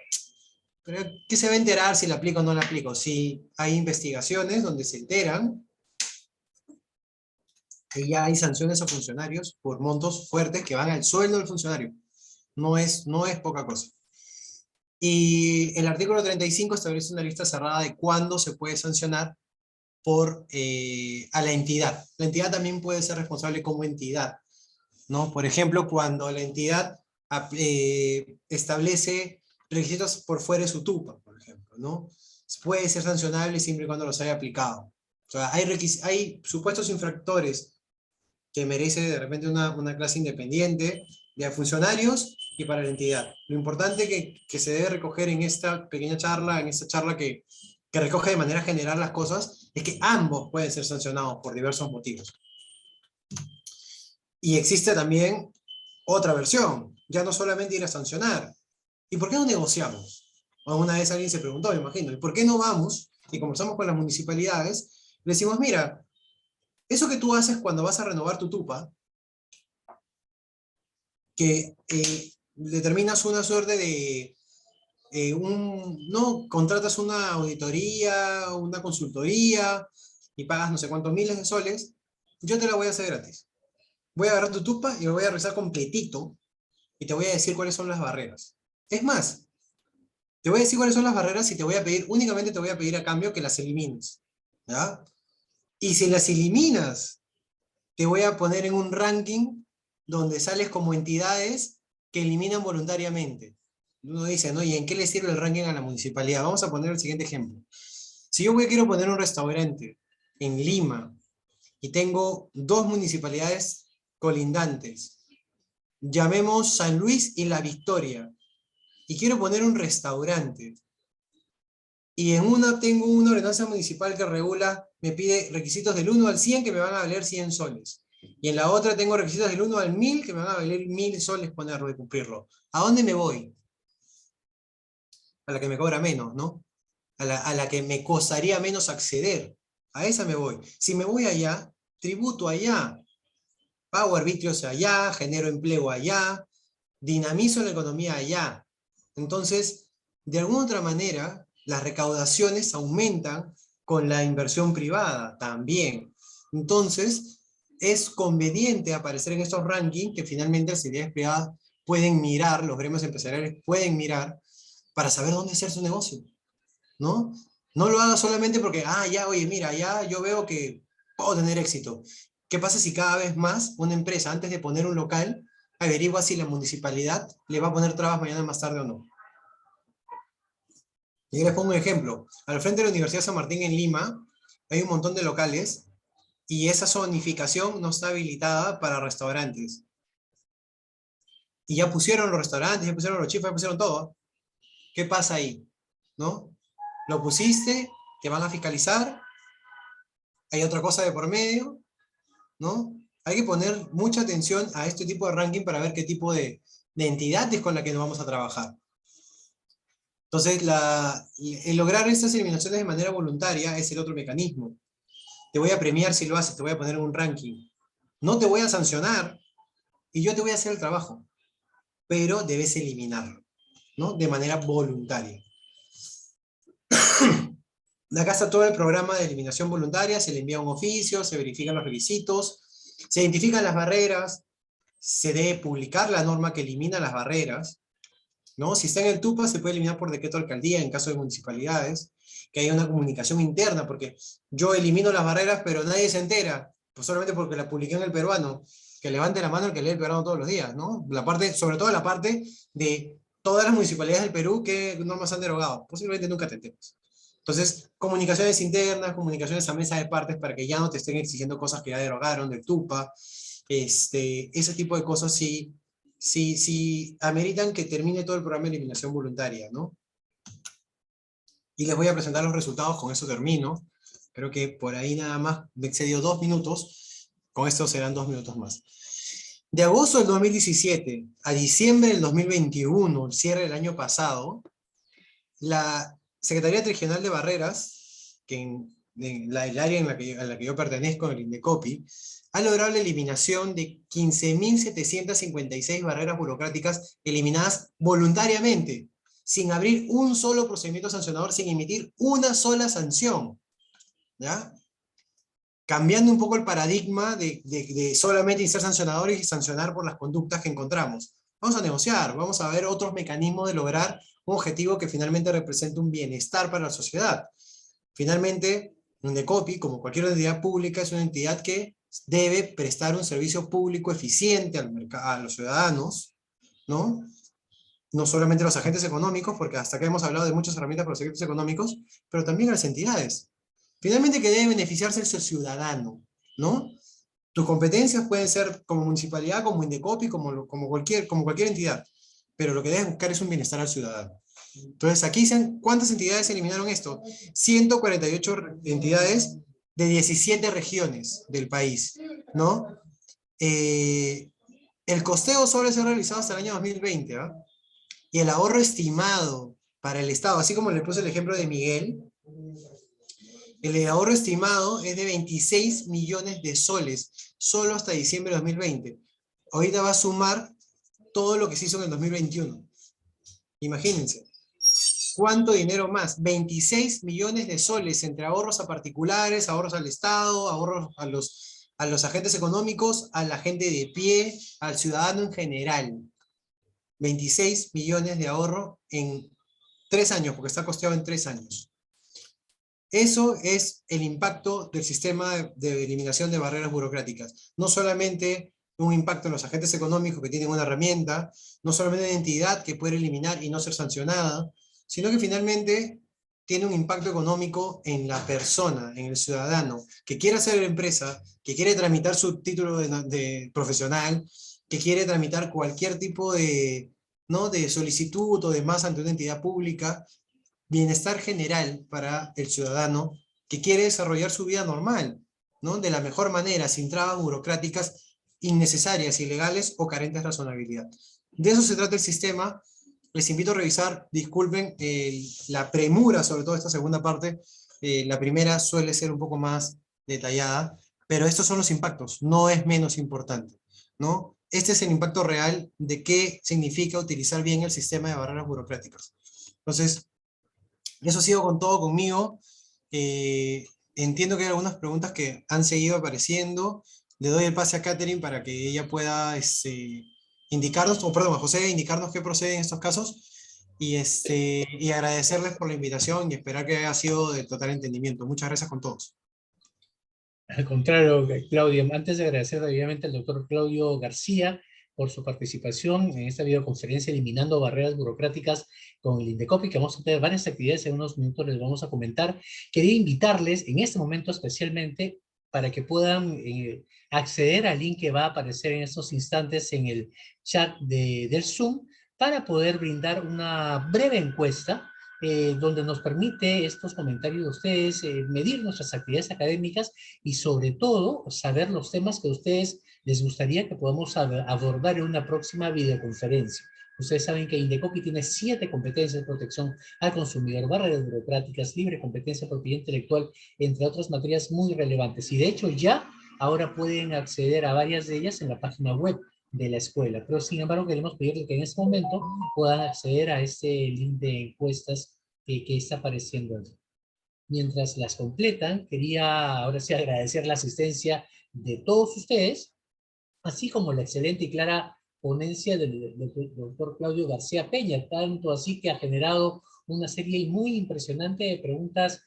Speaker 2: Pero ¿qué se va a enterar si la aplico o no la aplico? Si hay investigaciones donde se enteran que ya hay sanciones a funcionarios por montos fuertes que van al sueldo del funcionario. No es poca cosa. Y el artículo 35 establece una lista cerrada de cuándo se puede sancionar a la entidad. La entidad también puede ser responsable como entidad, ¿no? Por ejemplo, cuando la entidad establece requisitos por fuera de su tupa, por ejemplo, ¿no? Puede ser sancionable siempre y cuando los haya aplicado. O sea, hay supuestos infractores que merece de repente una clase independiente de funcionarios y para la entidad. Lo importante que se debe recoger en esta pequeña charla, en esta charla que recoge de manera general las cosas, es que ambos pueden ser sancionados por diversos motivos. Y existe también otra versión, ya no solamente ir a sancionar. ¿Y por qué no negociamos? O una vez alguien se preguntó, me imagino, ¿y por qué no vamos y conversamos con las municipalidades? Le decimos, mira, eso que tú haces cuando vas a renovar tu tupa, que determinas una suerte de, no, contratas una auditoría, una consultoría, y pagas no sé cuántos miles de soles, yo te la voy a hacer gratis. Voy a agarrar tu tupa y lo voy a revisar completito, y te voy a decir cuáles son las barreras. Es más, te voy a decir cuáles son las barreras y te voy a pedir, únicamente te voy a pedir a cambio que las elimines, ¿ya? Y si las eliminas, te voy a poner en un ranking donde sales como entidades que eliminan voluntariamente. Uno dice, ¿no? ¿Y en qué le sirve el ranking a la municipalidad? Vamos a poner el siguiente ejemplo. Si yo quiero poner un restaurante en Lima y tengo dos municipalidades colindantes, llamemos San Luis y La Victoria, y quiero poner un restaurante, y en una tengo una ordenanza municipal que regula, me pide requisitos del 1 al 100 que me van a valer 100 soles. Y en la otra tengo requisitos del 1 al 1000 que me van a valer 1000 soles ponerlo y cumplirlo. ¿A dónde me voy? A la que me cobra menos, ¿no? A la que me costaría menos acceder. A esa me voy. Si me voy allá, tributo allá. Pago arbitrios allá, genero empleo allá, dinamizo la economía allá. Entonces, de alguna otra manera, las recaudaciones aumentan con la inversión privada también. Entonces, es conveniente aparecer en estos rankings que finalmente las entidades privadas pueden mirar, los gremios empresariales pueden mirar para saber dónde hacer su negocio, ¿no? No lo haga solamente porque, ya, oye, mira, ya yo veo que puedo tener éxito. ¿Qué pasa si cada vez más una empresa, antes de poner un local, averigua si la municipalidad le va a poner trabas mañana más tarde o no? Y les pongo un ejemplo. Al frente de la Universidad San Martín en Lima hay un montón de locales y esa zonificación no está habilitada para restaurantes. Y ya pusieron los restaurantes, ya pusieron los chifas, ya pusieron todo. ¿Qué pasa ahí? ¿No? Lo pusiste, te van a fiscalizar, hay otra cosa de por medio, ¿no? Hay que poner mucha atención a este tipo de ranking para ver qué tipo de entidad es con la que nos vamos a trabajar. Entonces, el lograr estas eliminaciones de manera voluntaria es el otro mecanismo. Te voy a premiar si lo haces, te voy a poner en un ranking. No te voy a sancionar y yo te voy a hacer el trabajo, pero debes eliminarlo, ¿no? De manera voluntaria. Acá está todo el programa de eliminación voluntaria, se le envía un oficio, se verifican los requisitos, se identifican las barreras, se debe publicar la norma que elimina las barreras, ¿no? Si está en el TUPA se puede eliminar por decreto de alcaldía en caso de municipalidades, que haya una comunicación interna, porque yo elimino las barreras pero nadie se entera, pues solamente porque la publiqué en el peruano, que levante la mano el que lee el peruano todos los días, ¿no? Sobre todo la parte de todas las municipalidades del Perú que normas han derogado, posiblemente nunca te enteres. Entonces, comunicaciones internas, comunicaciones a mesa de partes para que ya no te estén exigiendo cosas que ya derogaron del TUPA, ese tipo de cosas sí ameritan que termine todo el programa de eliminación voluntaria, ¿no? Y les voy a presentar los resultados, con eso termino. Creo que por ahí nada más me excedió 2 minutos, con esto serán 2 minutos más. De agosto del 2017 a diciembre del 2021, el cierre del año pasado, la Secretaría Regional de Barreras, que en el área a la que yo pertenezco, el INDECOPI, ha logrado la eliminación de 15.756 barreras burocráticas eliminadas voluntariamente, sin abrir un solo procedimiento sancionador, sin emitir una sola sanción, ¿ya? Cambiando un poco el paradigma de solamente ser sancionadores y sancionar por las conductas que encontramos. Vamos a negociar, vamos a ver otros mecanismos de lograr un objetivo que finalmente represente un bienestar para la sociedad. Finalmente, INDECOPI, como cualquier entidad pública, es una entidad que debe prestar un servicio público eficiente a los ciudadanos, ¿no? No solamente a los agentes económicos, porque hasta acá hemos hablado de muchas herramientas para los agentes económicos, pero también a las entidades. Finalmente, que debe beneficiarse el ciudadano, ¿no? Tus competencias pueden ser como municipalidad, como INDECOPI, como cualquier entidad, pero lo que debes buscar es un bienestar al ciudadano. Entonces, aquí ¿cuántas entidades eliminaron esto? 148 entidades de 17 regiones del país, ¿no? El costeo solo se ha realizado hasta el año 2020, ¿eh? Y el ahorro estimado para el Estado, así como le puse el ejemplo de Miguel, el ahorro estimado es de 26 millones de soles, solo hasta diciembre de 2020. Ahorita va a sumar todo lo que se hizo en el 2021. Imagínense. ¿Cuánto dinero más? 26 millones de soles entre ahorros a particulares, ahorros al Estado, ahorros a los agentes económicos, a la gente de pie, al ciudadano en general. 26 millones de ahorro en 3 años, porque está costeado en 3 años. Eso es el impacto del sistema de eliminación de barreras burocráticas. No solamente un impacto en los agentes económicos que tienen una herramienta, no solamente una entidad que puede eliminar y no ser sancionada, sino que finalmente tiene un impacto económico en la persona, en el ciudadano, que quiere hacer empresa, que quiere tramitar su título de profesional, que quiere tramitar cualquier tipo ¿no? de solicitud o demás ante una entidad pública, bienestar general para el ciudadano que quiere desarrollar su vida normal, ¿no? De la mejor manera, sin trabas burocráticas innecesarias, ilegales o carentes de razonabilidad. De eso se trata el sistema. Les invito a revisar, disculpen la premura, sobre todo esta segunda parte, la primera suele ser un poco más detallada, pero estos son los impactos, no es menos importante, ¿no? Este es el impacto real de qué significa utilizar bien el sistema de barreras burocráticas. Entonces, eso ha sido con todo conmigo. Entiendo que hay algunas preguntas que han seguido apareciendo. Le doy el pase a Catherine para que ella pueda indicarnos, o perdón, a José, indicarnos qué procede en estos casos. Y agradecerles por la invitación y esperar que haya sido de total entendimiento. Muchas gracias con todos.
Speaker 1: Al contrario, Claudio, antes de agradecer obviamente al doctor Claudio García por su participación en esta videoconferencia eliminando barreras burocráticas con el INDECOPI, que vamos a tener varias actividades, en unos minutos les vamos a comentar. Quería invitarles en este momento especialmente para que puedan acceder al link que va a aparecer en estos instantes en el chat del Zoom, para poder brindar una breve encuesta donde nos permite estos comentarios de ustedes medir nuestras actividades académicas y sobre todo saber los temas que a ustedes les gustaría que podamos abordar en una próxima videoconferencia. Ustedes saben que Indecopi tiene 7 competencias de protección al consumidor, barreras burocráticas, libre competencia, propiedad intelectual, entre otras materias muy relevantes. Y de hecho ya ahora pueden acceder a varias de ellas en la página web de la escuela. Pero sin embargo queremos pedirles que en este momento puedan acceder a este link de encuestas que está apareciendo allí. Mientras las completan, quería ahora sí agradecer la asistencia de todos ustedes, así como la excelente y clara ponencia del doctor Claudio García Peña, tanto así que ha generado una serie muy impresionante de preguntas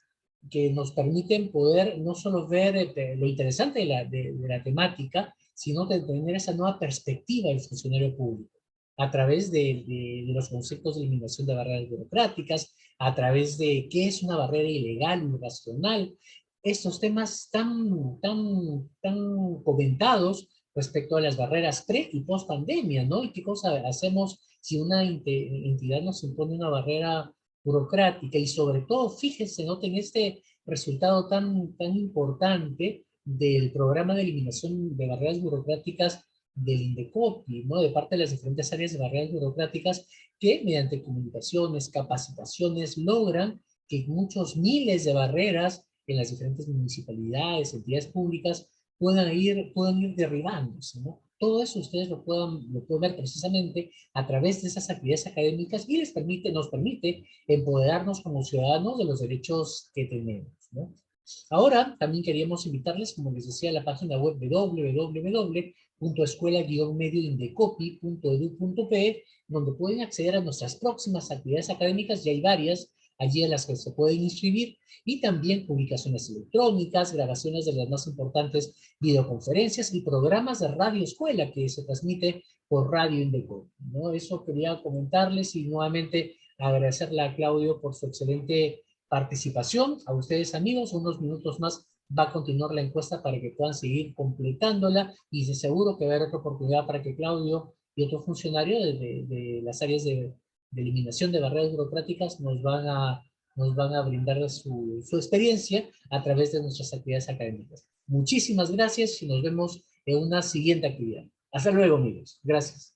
Speaker 1: que nos permiten poder no solo ver lo interesante de la temática, sino de tener esa nueva perspectiva del funcionario público, a través de los conceptos de eliminación de barreras burocráticas, a través de qué es una barrera ilegal y racional, estos temas tan comentados respecto a las barreras pre y post pandemia, ¿no? Y qué cosa hacemos si una entidad nos impone una barrera burocrática, y sobre todo, fíjense, noten este resultado tan importante del programa de eliminación de barreras burocráticas del Indecopi, ¿no? De parte de las diferentes áreas de barreras burocráticas que mediante comunicaciones, capacitaciones, logran que muchos miles de barreras en las diferentes municipalidades, entidades públicas, puedan ir derribándose, ¿no? Todo eso ustedes lo pueden ver precisamente a través de esas actividades académicas y nos permite empoderarnos como ciudadanos de los derechos que tenemos, ¿no? Ahora también queríamos invitarles, como les decía, a la página web www.escuela-medioindecopi.edu.pe, donde pueden acceder a nuestras próximas actividades académicas, y hay varias allí a las que se pueden inscribir, y también publicaciones electrónicas, grabaciones de las más importantes videoconferencias y programas de radio escuela que se transmite por Radio Indecopi, ¿no? Eso quería comentarles y nuevamente agradecerle a Claudio por su excelente participación. A ustedes, amigos, unos minutos más va a continuar la encuesta para que puedan seguir completándola, y de seguro que va a haber otra oportunidad para que Claudio y otro funcionario de las áreas de eliminación de barreras burocráticas nos van a brindar su experiencia a través de nuestras actividades académicas. Muchísimas gracias y nos vemos en una siguiente actividad. Hasta luego, amigos. Gracias.